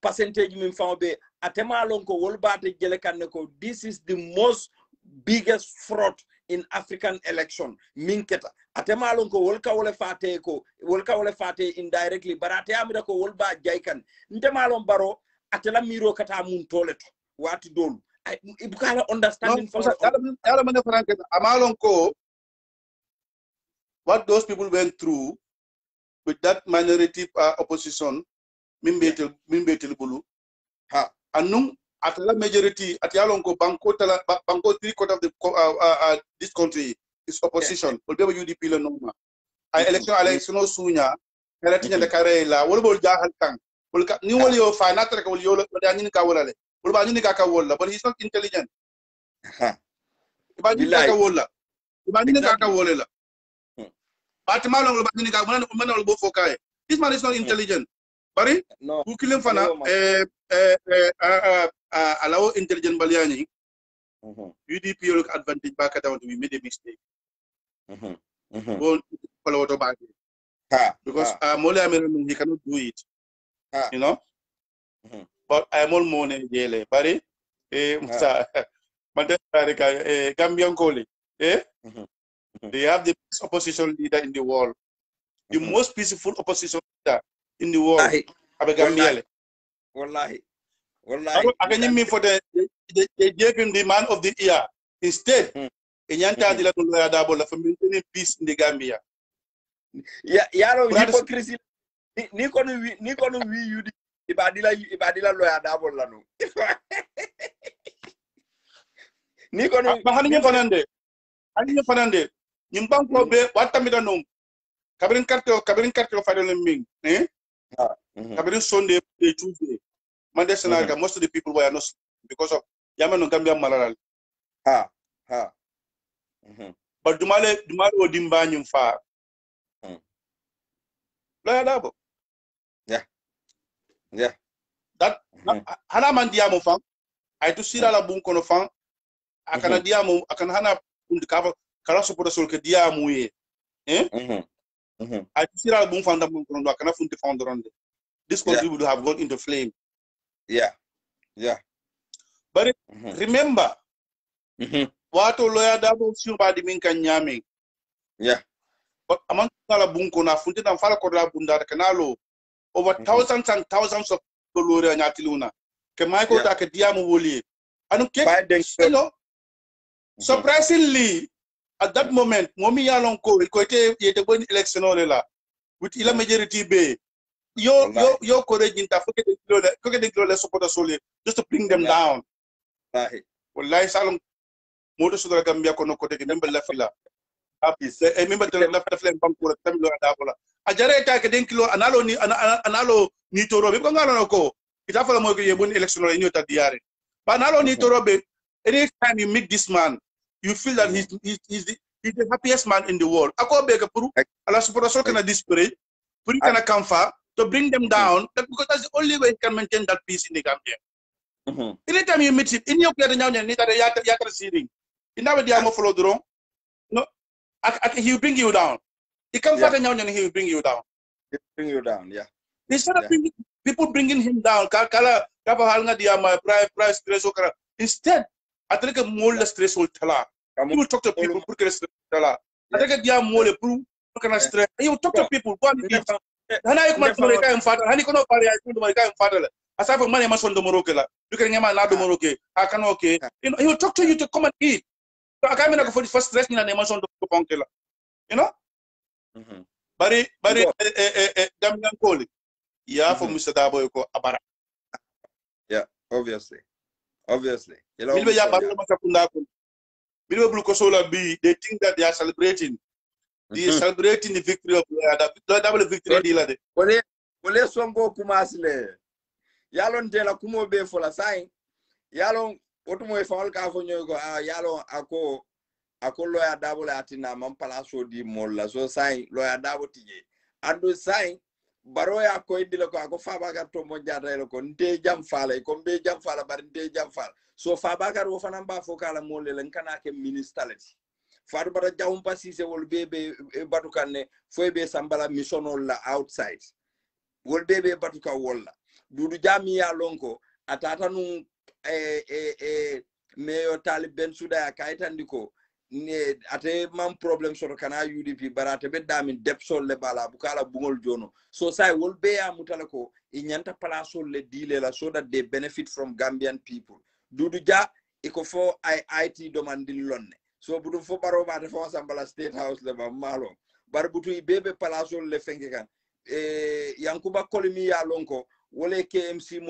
percentage min fambe atema lon ko wolbate jele kanne ko this is the most biggest fraud in African election minketa atema lon ko wolka wole fate indirectly barate amira ko wolba jaykan ndema lon baro atela miro kata mun toleto wati dolu ibukala understanding for yala mane franke amalon ko what those people went through with that minority opposition mimbetel bulu anum atala majority at yalon ko banko 3/4 of the this country is opposition UDP le noma ay election sunya elati nyande kare la wol bol jahal kan wol ka ni wol yo fa natre ko wol yo da nyini ka wolale wol ba nyini ka wolla but he's not intelligent ba nyini ka wolla ba nyini ka wolela Batima long ba nyini ka man wol bo fokaye this man is not intelligent bari who kill him fana allow intelligent baliani UDP look advantage back down to we made a mistake follow to back because Mole American he cannot do it you know but I'm all money jele bari Gambian Koli they have the best opposition leader in the world the most peaceful opposition leader in the world Wallahi. Wallahi. For they gave him the man of the year. Instead, for maintaining peace in the Gambia. Yaro hypocrisy. Ni kono wi yudi ibadila lawyer Dabo lanu. Ni kono bahani fanande. Nyimbang ko be watamida nom. Kabirin karto fadel ming. Kabirin Sunday, Tuesday. Monday, most of the people were not because of Yaman Gambia Malaral. But Dumale Odimbanyum far. Dabo. Yeah. That Hanaman Diamo fang. I to see la bunkono fang. I can diamo, I can hana cover Carasso for the Solke Diamu. I to see la bunfang the bunkono, I cannot find the founder on this country would have gone into flame. Yeah. But remember, what lawyer Dabo Silva di Minka Nyami. Yeah. But among the bunko na funted and Falcora Bunda Canalo, over thousands and thousands of Lord and Atiluna. Kamaiko Takadiamu Wuli. I don't care. You know, surprisingly, at that moment, Momi Yalonko, Kote election with Ila majority bay. Your courage in the support solely just to bring them down. Well, like Salom Motor Sugar Gambia Kono Kote, remember Lafila. Remember the left of Flame Banco, Tamilo and Dabola. A Jareta Kadenkilo, Analo Nitoro, Bikongo. It's after the election in Utah Diari. But Analo Nitoro, anytime you meet this man, you feel that he's the happiest man in the world. I go beg a Puru, Ala Support Soka display, Puri can come far. To bring them down, because that's the only way he can maintain that peace in the Gambia. Anytime you meet him, in your play, you need a seating. In that way, they are follow the wrong. No, he will bring you down. He comes out and he will bring you down. He'll bring you down, yeah. Instead of people bringing him down, instead, I think a more stress will tell her. He will talk to people, I think a dear more stress. He will talk to people, Hana man America and father, Hanikono Paria, America and father. Aside from money, Mason Domorokela, you can get my Nadomoroke, I can okay. He will talk to you to come and eat. So I can't for the first dressing and Mason Domonkela. You know? bari Gambian Koli. Yeah, for Mr. Dabo ko abara. Yeah, obviously. Milbe ya baro masakunda ko. Milbe bulu ko sola bi, they think that they are celebrating. They are celebrating the victory of the double victory deal de. Wole songo kumasle. Yalon tela kumo be fola sai. Yalon otumo e fawol ka fo nyoy ko yalon ako lawyer Dabo la atina mam palaso di molla so sai lawyer Dabo tije. Andu sai baro ya ko idile ko ako Fabakary Tombong Jatta ko nte jam fala ko be jam fala bar nte jam fala so Fabakary wo fanan ba fo kala molle len kana ke ministality faadu bara jawum pasise wol bebe batukanne foy be sambala missionol la outside wol bebe batuka wolla dudu jami ya lonko atata nun meyo Talib Bensouda ya kaytandi ko ne ate mam problem so kana UDP barate be damin depsol le bala bukala bungol jono so sai wol be ya mutala ko e nyanta palasol le dile la so that they benefit from Gambian people dudu ja e ko fo IT domandil lonne so budu fo baro ba fo sambala state house le ba malo bar butu bebe palasol le fenke kan yankuba kolimi ya lonko wole KMC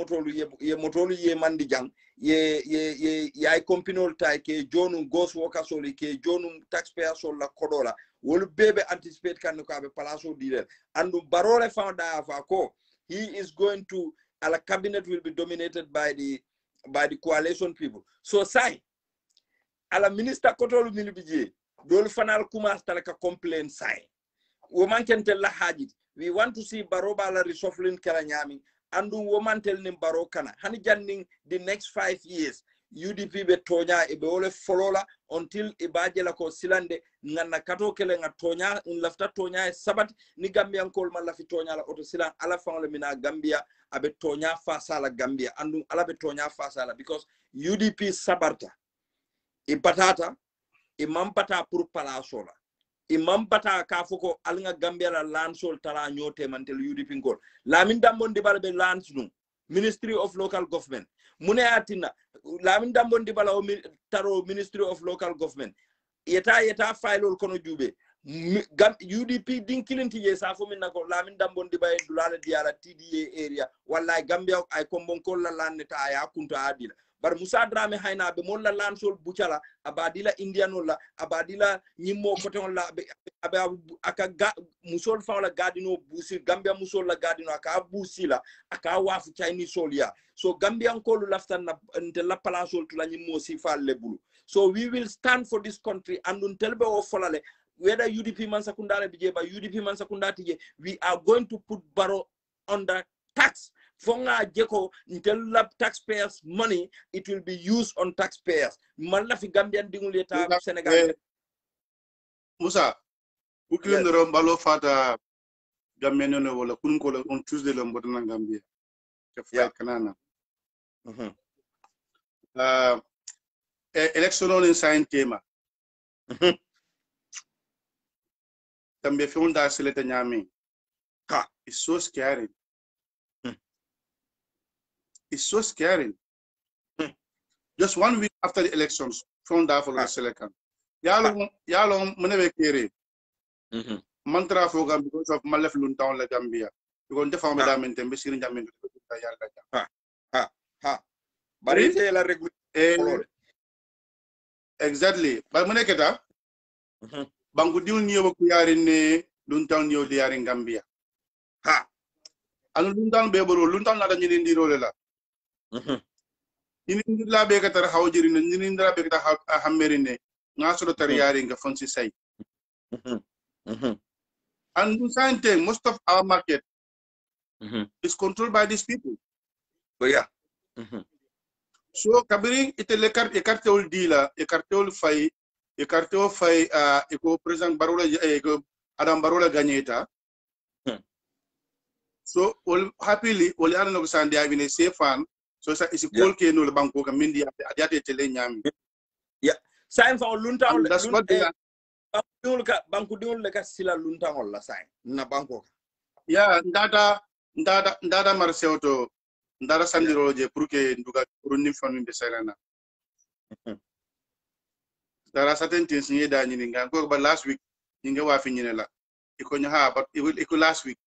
motolu ye mandi jang ye ay compinol tay ke jonu gos woka soli ke jonu taxpayer sol la kodola wol bebe anticipate kan ko be palaso dilel andu barole fanda fa ko he is going to ala cabinet will be dominated by the coalition people so sai ala minister kotolu milibije dol fanal kuma talaka complain sai wo mankentel la haji we want to see baroba la reshuffling kala nyami andu womantel nim baro kana hani janning the next 5 years UDP be tonya e be wole folola until e bajela ko silande nganna kato kele nga tonya in lafta tonya e sabat ni Gambia kol man la fi tonya la auto silan ala fangole mina Gambia abe tonya fa sala Gambia andu ala be tonya fa sala because UDP sabarta e patata e mampata pour palasola imam bata ka foko alnga Gambia la lansol tara nyote mantel UDP ngol Lamin Dambon Dibala be lans nu Ministry of Local Government mune atina Lamin Dambon Dibala o taro Ministry of Local Government yeta file kono jube UDP dinkilinti ye safo min nako Lamin Dambon Dibala dulala diala TDA area wallahi Gambia ay kombon ko la laneta aya kunta adila bar Musa Drame hayna be molla lansol bucala abadila indianola abadila nyimmo koton la abe aka musol fawla gadino busi Gambia musol la gadino aka busila aka wafu Chinese solia so Gambian ko lu laftan na la palasol tula nyimmo si falle bulu so we will stand for this country and until be o folale whether UDP man sakundare bije ba UDP man sakundati je we are going to put Barrow under tax fonga jeko until taxpayers money it will be used on taxpayers man la fi Gambian dingul eta Senegal Musa ukilin ro mbalo fata Gambia no wala kun ko on Tuesday la mbodana Gambia ke fay kanana election on sign tema Gambia fi onda seleta nyami it's so scary. It's so scary. Just 1 week after the elections, from that for the selection. Yalo munebe kere. Mantra for Gambia because of Malef Luntown la Gambia. Because the family diamond and Bisirin Jamin. But it's a regular. Exactly. But Muneketa, Bangudil Nio Kuyarin Luntown Nio de in Gambia. And Luntown Bebo, Luntown not a Nindi Rolla. Nindra Begatar Haujerin and Nindra Begata Hamerine, Nasro Tariaring a fancy site. And most of our market is controlled by these people. So, yeah. So, Kabiri, it's a cartel dealer, a cartel fay, Eco President Barola, Adam Barola Ganeta. So, happily, all the other Sandy have a safe fund. So it's a cool case no banko kamindi adiate tele nyami. Yeah. Sign for Luntown. That's what they are. Banku diul leka sila Luntown la sign na banko. Yeah, ndada Marcelo ndada Sandy Roje pour que nduga pour ni famille de Serena. There are certain things ni da ni nga ko ba last week ni nga wa fi ni la. iko nya but iko last week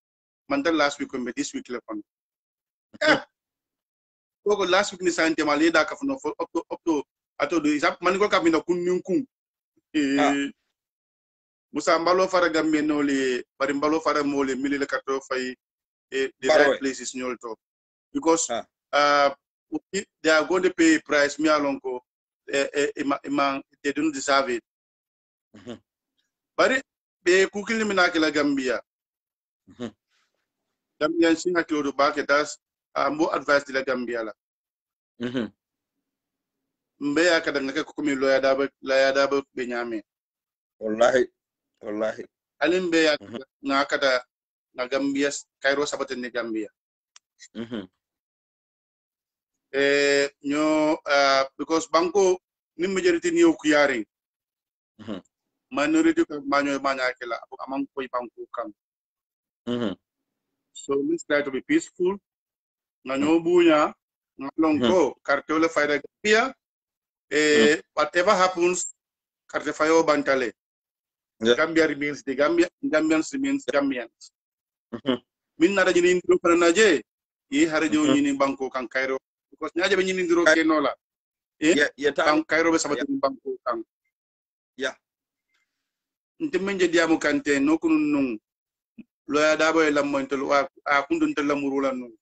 man dal last week ko be this week le kon ko last week ni sante ma le da ka funo up to ato do isap man ko kamino kun kun Musa mbalo fara gambe no le bari mbalo fara mo le mili le kato fay the right places nyolto because they are going to pay price me alonko they don't deserve it bari be kukili minake la Gambia Gambia singa kilo ba ke das mo advice de la Gambia la mbe ya kada ngake ko mi loya daba be nyame wallahi alimbe ya ngakada na Gambia Cairo sabaten ni Gambia because banko ni majority ni okuyare minority ka manyo manyakela amang koy banko kan so let's try to be peaceful nanyo bunya ngalongo kartole fayda Gambia whatever happens carte fayo bantale Gambia remains the Gambians remains Gambians min na dañi ni do fana naje yi hare ñoo ñi ni banko kan Cairo because ñaaje be ñi ni ndiro ke no la kan Cairo be sabati banko kan nte menje diamu kante no kunu nun loya dabo e lammo en to wa kundun to lamuru la nun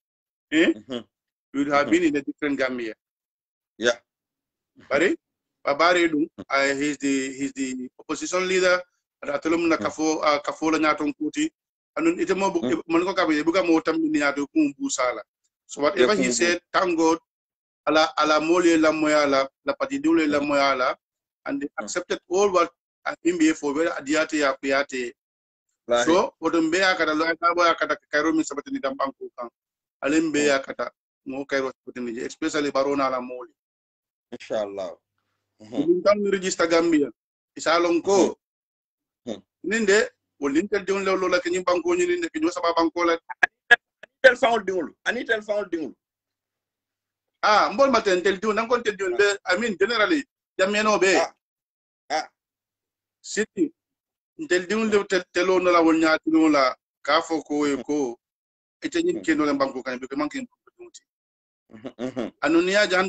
we would have been in a different Gambia bari babare dum he's the opposition leader atolum na kafo la ñaton kuti anun ite mo man ko kabe buga mo tam ni ñato kum busala so whatever he said thank God ala mole la moyala la pati dule la moyala and they accepted all what imbe for where adiate ya piate so odumbe akata lo akata Cairo mi sabati ni dam banko kan alembe akata mo Cairo sabati ni especially barona la mole inshallah tan register Gambia isalon ko ninde wolintel dion lo la kany banko ni ninde kinyo saba banko la anitel faul dingul mbol maten tel dion nan kon tel dion be I mean generally jameno be city tel dion le telo no la wol nyaati no la ka fo ko ite nyin keno le banko kan be manke anunia jan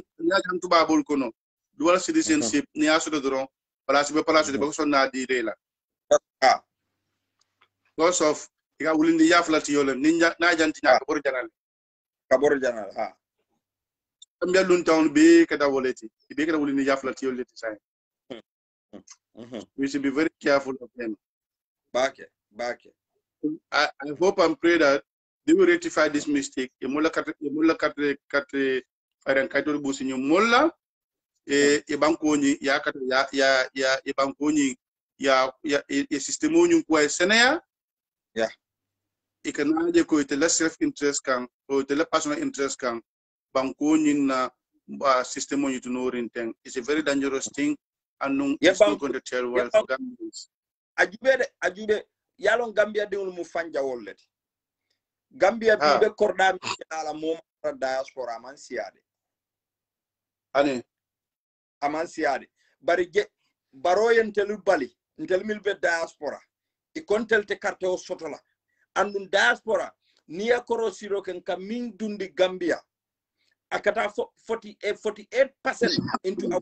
tubabul kono dual citizenship ni aso do place be ko sonna di de la because of iga wulindi yaflati yole ninja na janti nya kabor janal ambia lun town be kada woleti be kada wulindi yaflati yole ti say we should be very careful of them back I hope and pray that they will rectify this mistake emola katre faran kaito busi nyu molla e banko ni ya kata ya e banko ni ya systemo nyu ko senea ikanaje ko itela self interest kan o itela personal interest kan banko ni na systemo nyu to no renten it's a very dangerous thing and no it's not going to tell well for Gambians ajube yalon Gambia de mu fanja wolleti Gambia bibe korda mi ala mom diaspora man siade ane aman siade bari je baroyen telu bali ntel milbe diaspora e kontel te carte o sotola andun diaspora niya koro siro ken kamin dundi Gambia akata 48% into our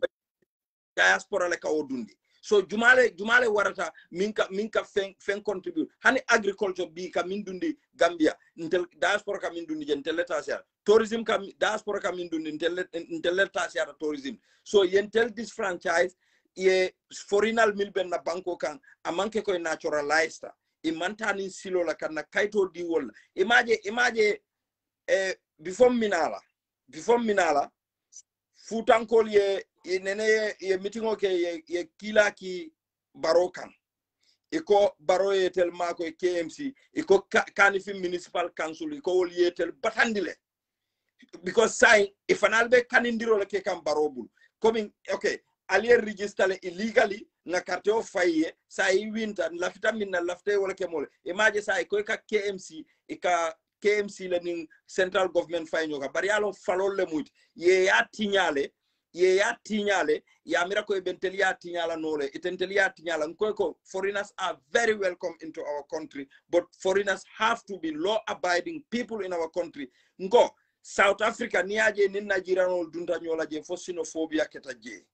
diaspora le ka o dundi so jumale warata minka fen contribute hani agriculture bi ka min dundi Gambia intel diaspora ka min dundi ntel leta sia tourism ka diaspora ka min dundi intel leta sia tourism so yentel this franchise ye forinal milben na banko kan amanke ko naturalized e mantani silo la kan na kaito di wol imaje before minala futankol ye nene ye meeting okay ye kila ki barokan iko baro ye tel mako KMC iko kanifim municipal council iko wol ye tel batandile because say if analbe kanindiro le ke kam barobul coming okay alier register illegally na carte o faye say winter lafita minna lafte wala ke mole image say ko ka KMC ika KMC le ning central government fay nyoka bari alon falol le mut ye ya tinyale ye ya tinyale ya mira ko bentel ya tinyala nole itentel ya tinyala ko foreigners are very welcome into our country, but foreigners have to be law abiding people in our country. Ngo South Africa niaje ni Nigerianol dunta nyola je fo xenophobia keta je.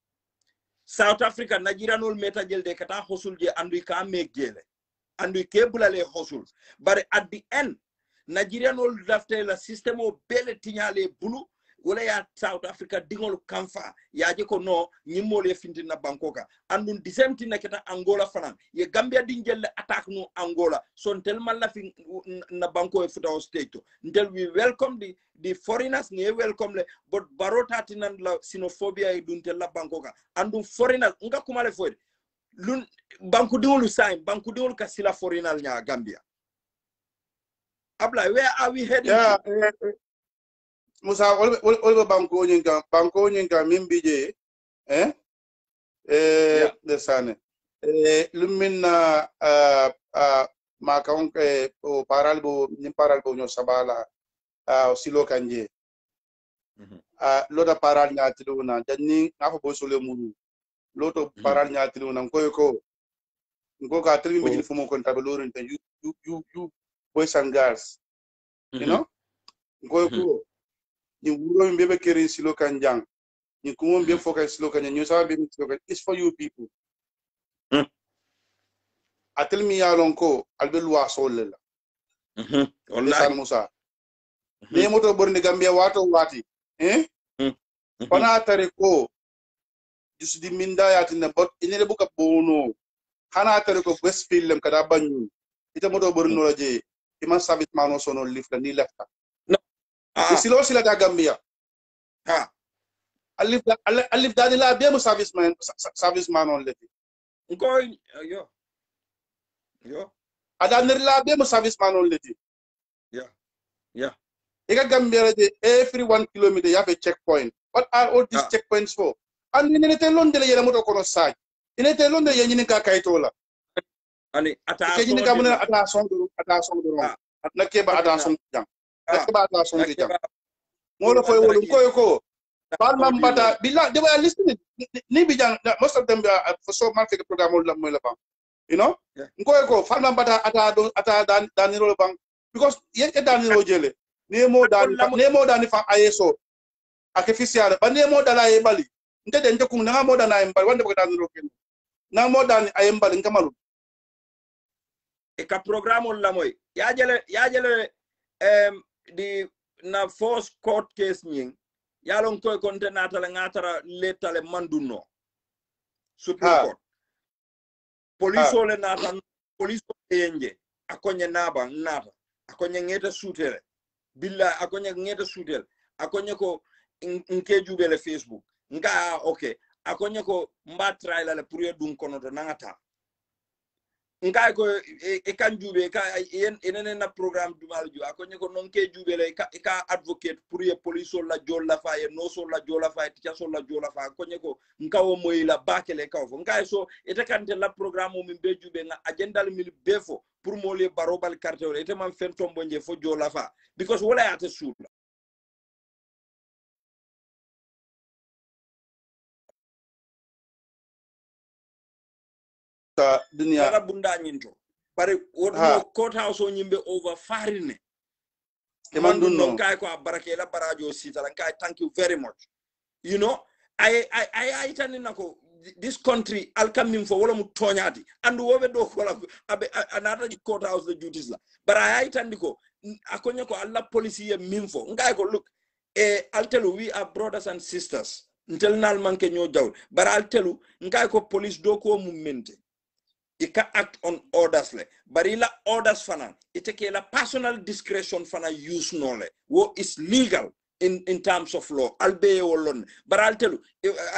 South Africa Nigerianol meta jel de kata hosul je andu ka meg jele andu ke bulale hosul, but at the end Nigerianol dafte la system o bele tinyale bulu wala ya South Africa dingol kamfa ya je ko no nyimol ye fintina Bangkoka andun the same thing naketa Angola fanan ye Gambia dingel attack no Angola son tellement la fin na banko e futa state until we welcome the foreigners ne welcome le, but barota tinan la xenophobia e dun tel la Bangkoka andun foreigners nga kumale foy lun banku dingol sign banku dingol ka sila foreigner nya Gambia abla where are we heading to? Musa olbe banko nyinga mimbije desane lumina makaon o paralbo nyo sabala silo kanje loda paral nyatilu na janni ngafo bo sole munu loto paral nyatilu na ngo ka tri mi fumo kon tabelorin te you boys and girls you know ngo ni wuro mbebe kere silo kanjang ni kumo mbebe focus silo kanjang you sabe silo kanjang it's for you people atel mi yalon ko albe loi solle la wallahi Musa ne moto borne Gambia wato wati pana tare ko jusdi minda yatina bot inele buka bono hana tare ko Westfield kada banyu ita moto borno la je ima service mano sono lifta ni lefta silo sila da Gambia alif dani la be mo service man on leti ngo yo adanir la be mo service man on leti yeah ega Gambia de every 1 kilometer you have a checkpoint. What are all these checkpoints for? And in the London yele moto kono side in the London ye nyini ka kaitola ani ata ke nyini ka mun ata songo atna ke ba ata songo jang ke ba ata songo jang ngolo foy wolum ko Palma Mbata, they were listening. Most of them for so much the program you know? Go Palma Mbata ata Danilo Bang because yet Danilo Jele. Nemo than if ISO. Akefisial, but nemo than I Bali. Instead, no more than I am by one of the no more than I am in Kamaru. Eka program on Lamoy. Yajele the na force court case nying. Yalon koy konte natale ngatara letale manduno Supreme Court police ole nata police yenje akonye naba nata akonye ngeta sutere billa akonye ngeta sutel akonye ko nke jubele Facebook nga okay akonye ko mba trial le pour yedum kono to nangata nga ko e kan jube ka enene na programme dumal ju akonye ko nonke jubele ka advocate pour ye police la jolla fa ye no so la jolla fa ti so la jolla fa akonye ko nka wo moy la bakele ka fo nga so ete kante la programme mo min be jube nga agenda le mil befo pour mo le barobal carte o ete man fen tombo nje fo jolla fa because wala ya te suut dunia bunda nyinto pare wodno court house o nyimbe over farine manduno kay ko barakela barajo sitala kay thank you very much you know I tani nako this country alkamim fo wala mu toñati andu wobe do ko la anata court house the duties la but I tandi ko akonya ko alla police ye mimfo ngay ko look altelu we are brothers and sisters ntel nal manke ñoo jaw but altelu ngay ko police do ko mu mente it can act on orders le barila orders fana it take la personal discretion fana use nole wo is legal in terms of law albe wolon baral telu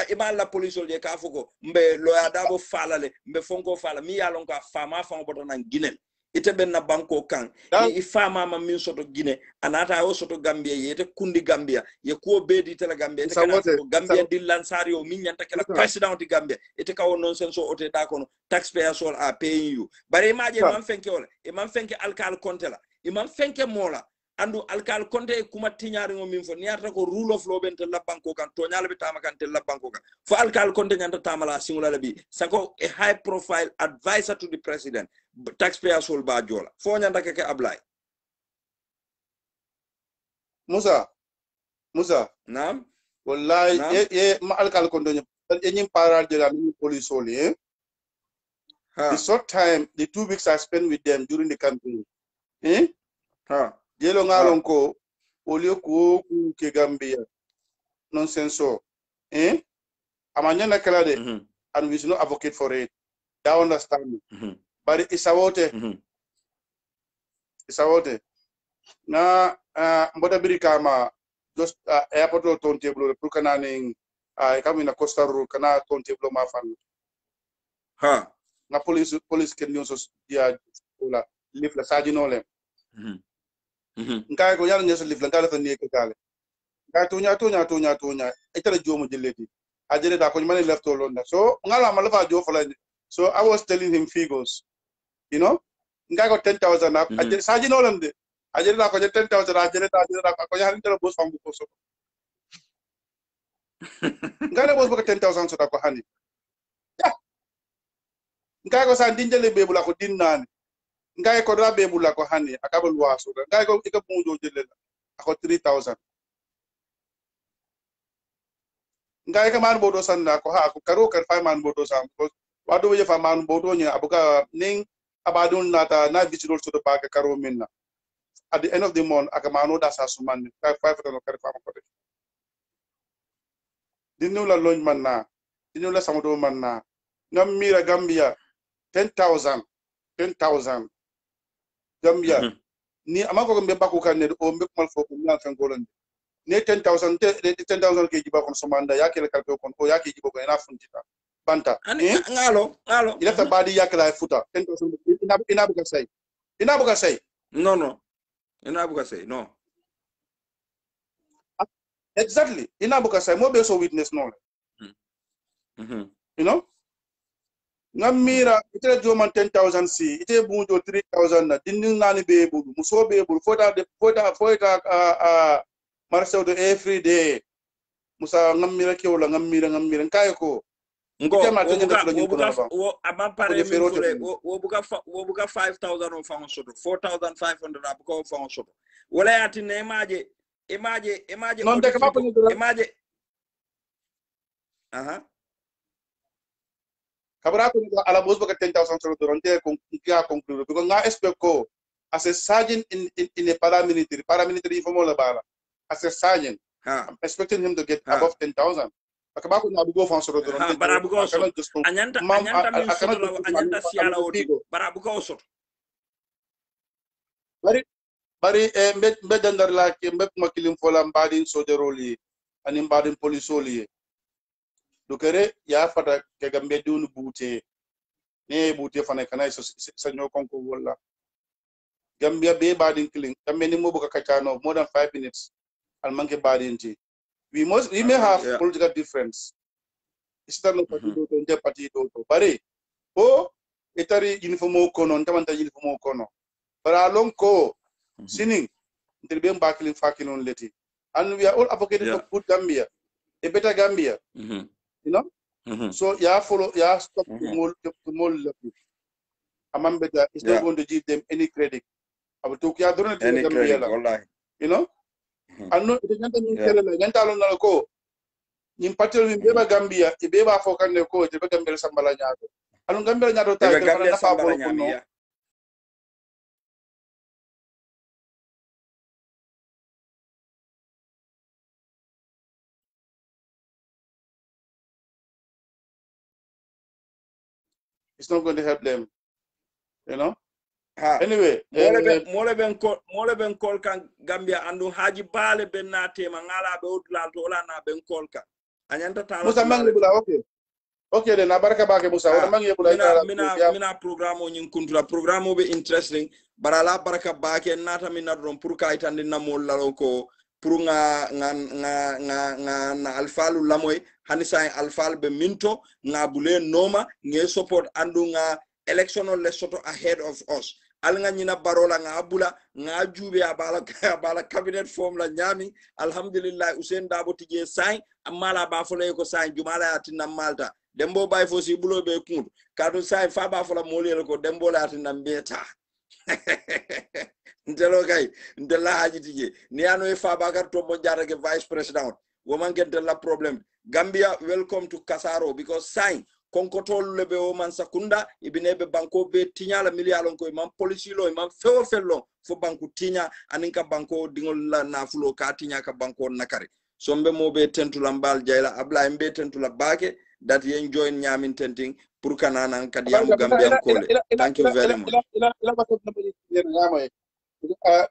ima la police le ka foko mbe lo adabo fala le mbe fonko fala mi yalon ka fama fama boto nan ginel ite ben na banko kan i fama ma min soto Guinée anata o soto Gambia yete kundi Gambia ye ko bedi tele Gambia te kana soto Gambia di lansario min nyanta kala president di Gambia ite kawo nonsense o te da kono taxpayers all are paying you bare imagine man fenke wala e man fenke alkal kontela e man fenke mola andu alkal konte kuma tiñaari ngo min fo niata ko rule of law ben te labbanko kan to nyala be tama kan te labbanko kan fo alkal konte nyanta tamala singula bi sako a high profile advisor to the president taxpayer sol ba jola fo nyanta ke ablay Musa naam wallahi e ma alkal konte nyim paral de la police oli the short time the 2 weeks I spent with them during the campaign yelo ngalon ko olio ko ke Gambia nonsense amanya na kala de and we should not advocate for it. I understand but it's about na mboda birika ma just airport ton table pour kananing kami na Costa Rica kana ton table ma fan na police ken ñoo so dia la lif la saji no le ngai ko yalla ñeso lif la ngala fa ne ke kale ngai tonya itara jomo jelleti ajere da ko mane left to lon so ngala ma la fa jo fa so I was telling him figures you know ngai ko 10,000 na ajere saji no len de ajere da ko 10,000 ajere da ko ya ndelo boss fam ko so ngai boss ko 10,000 so da ko hani ngai ko sa dinjele bebu la ko dinnani ngai ko da bebu la ko hani akabul waso ngai ko ika bunjo jelle ko 3,000 ngai ka man bodo sanna ko ha ko karo kar fa man bodo sam ko wado ye fa man bodo nya abuka ning abadun nata na digital so do ba ka karo minna at the end of the month aka mano da sa suman ka 5 no kar fa ko de dinu la loñ man na dinu la samado man na ngam mira Gambia 10,000 Gambia ni amako ko mbeba ko kanne o mbek mal foko ngal fen golande ne 10,000 ke jiba kon somanda yake le kalpe kon ko yake jibo ko ina funtita banta ngalo ila ta badi yake la futa 10,000 ina buka say no ina buka say no exactly ina buka say mo be so witness no you know ngamira ite joman 10,000 si ite bunjo 3,000 na dinding nani be budu muso be budu foita marso do every day musa ngamira ke wala ngamira kay ko ngo wo amampare wo buka 5,000 on fawon soto 4,500 abuka on fawon soto wala yati ne imaje non de ka ko imaje kabra ko ala boss baka 10,000 solo doronte ko kia conclude because nga expect ko as a sergeant in a paramilitary formal bala as a sergeant I'm expecting him to get above 10,000 akaba ko na bugo fon solo doronte bara bugo so anyanta siala oti bara bugo so bari mbe dandar la ke mbe makilim fola mbadin soderoli ani mbadin polisoli dokere ya fata ke gambe dunu bute ne bute fana kana sanyo konko wala gambia be badin killing gambe ni mo buka kachano more than 5 minutes al manke badin ti we may have political difference istano party do bare o etari uniform kono ntamanta uniform kono bara lonko sining ndirbe mbakilin fakinon leti and we are all advocating for good Gambia a better Gambia you know so stop to more amambeda is not going to give them any credit abuto ya drone any credit wallahi you know anno ite nyanta ni kele la nyanta lo nalako nyim patel mi beba Gambia e beba fokane ko te be Gambia sambala nyaato anu Gambia nyaato ta te fana fa bolo no it's not going to help them, you know. Anyway, mole ben kol kan Gambia andu haji bale ben na tema ngala be udla to la na ben kol kan anyanta tala Musa mangi bula okay de na baraka bake Musa wala mangi bula mina programo nyin kuntura programo be interesting barala baraka bake nata mina ron pour ka itande na mol lalo ko pour nga alfalu lamoy hanisa alfal be minto nga bule noma nge support andu nga election le soto ahead of us al nga ñina barola nga abula nga jube abala cabinet form la nyami alhamdulillah Usain Dabo tije sai amala ba fo lay ko sai jumala atina malta dembo bay fo si bulo be kundu kadu sai fa ba fo la molel ko dembo la atina mbeta ndelo kay ndela haji tije ni ano e fa bakar to mo jara ke vice president wo man get la problem Gambia welcome to Kasaro because sai konkotol lebe o man sakunda ibinebe banko be tinya la milialon ko man policy lo man feo fello fo banku tinya aninka banko dingol la nafulo ka tinya ka banko nakari sombe mo be tentula mbal jayla abla mbe tentula bake that you enjoy nyamin tenting pour kanana kadiyamu Gambia kole thank you very much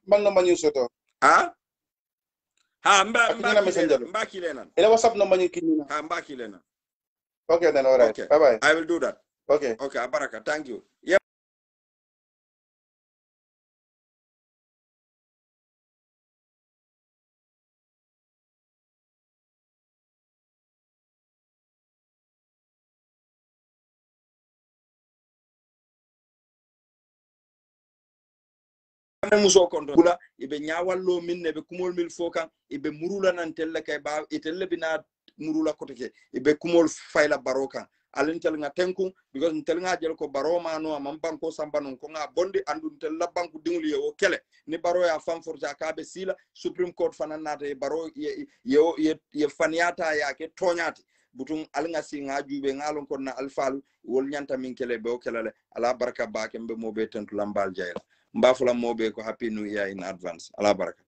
man no manyu soto ha mbaki lenan ila whatsapp no manyu kinina ha mbaki lenan. Okay, then all right. Okay. Bye-bye. I will do that. Okay. Okay, Abaraka. Thank you. Yeah. Muso kontrola ibe nyawallo minne be kumol mil fokan ibe murula nan tella kay ba itelle bina murula koteke ibe kumol fayla baroka alintel nga tenku because ntel nga jel ko baroma no am banko sambanon ko nga bonde andu tel la banku dinguli o kele ni baro ya fam forja kabe sila Supreme Court fananata e baro ye faniata ya ke tonyati butung alnga si nga jube ngalon ko na alfalu wol nyanta min kele be o kelale ala baraka ba kembe mo be tentu lambal jayla mbafula mobe ko happy new year in advance ala baraka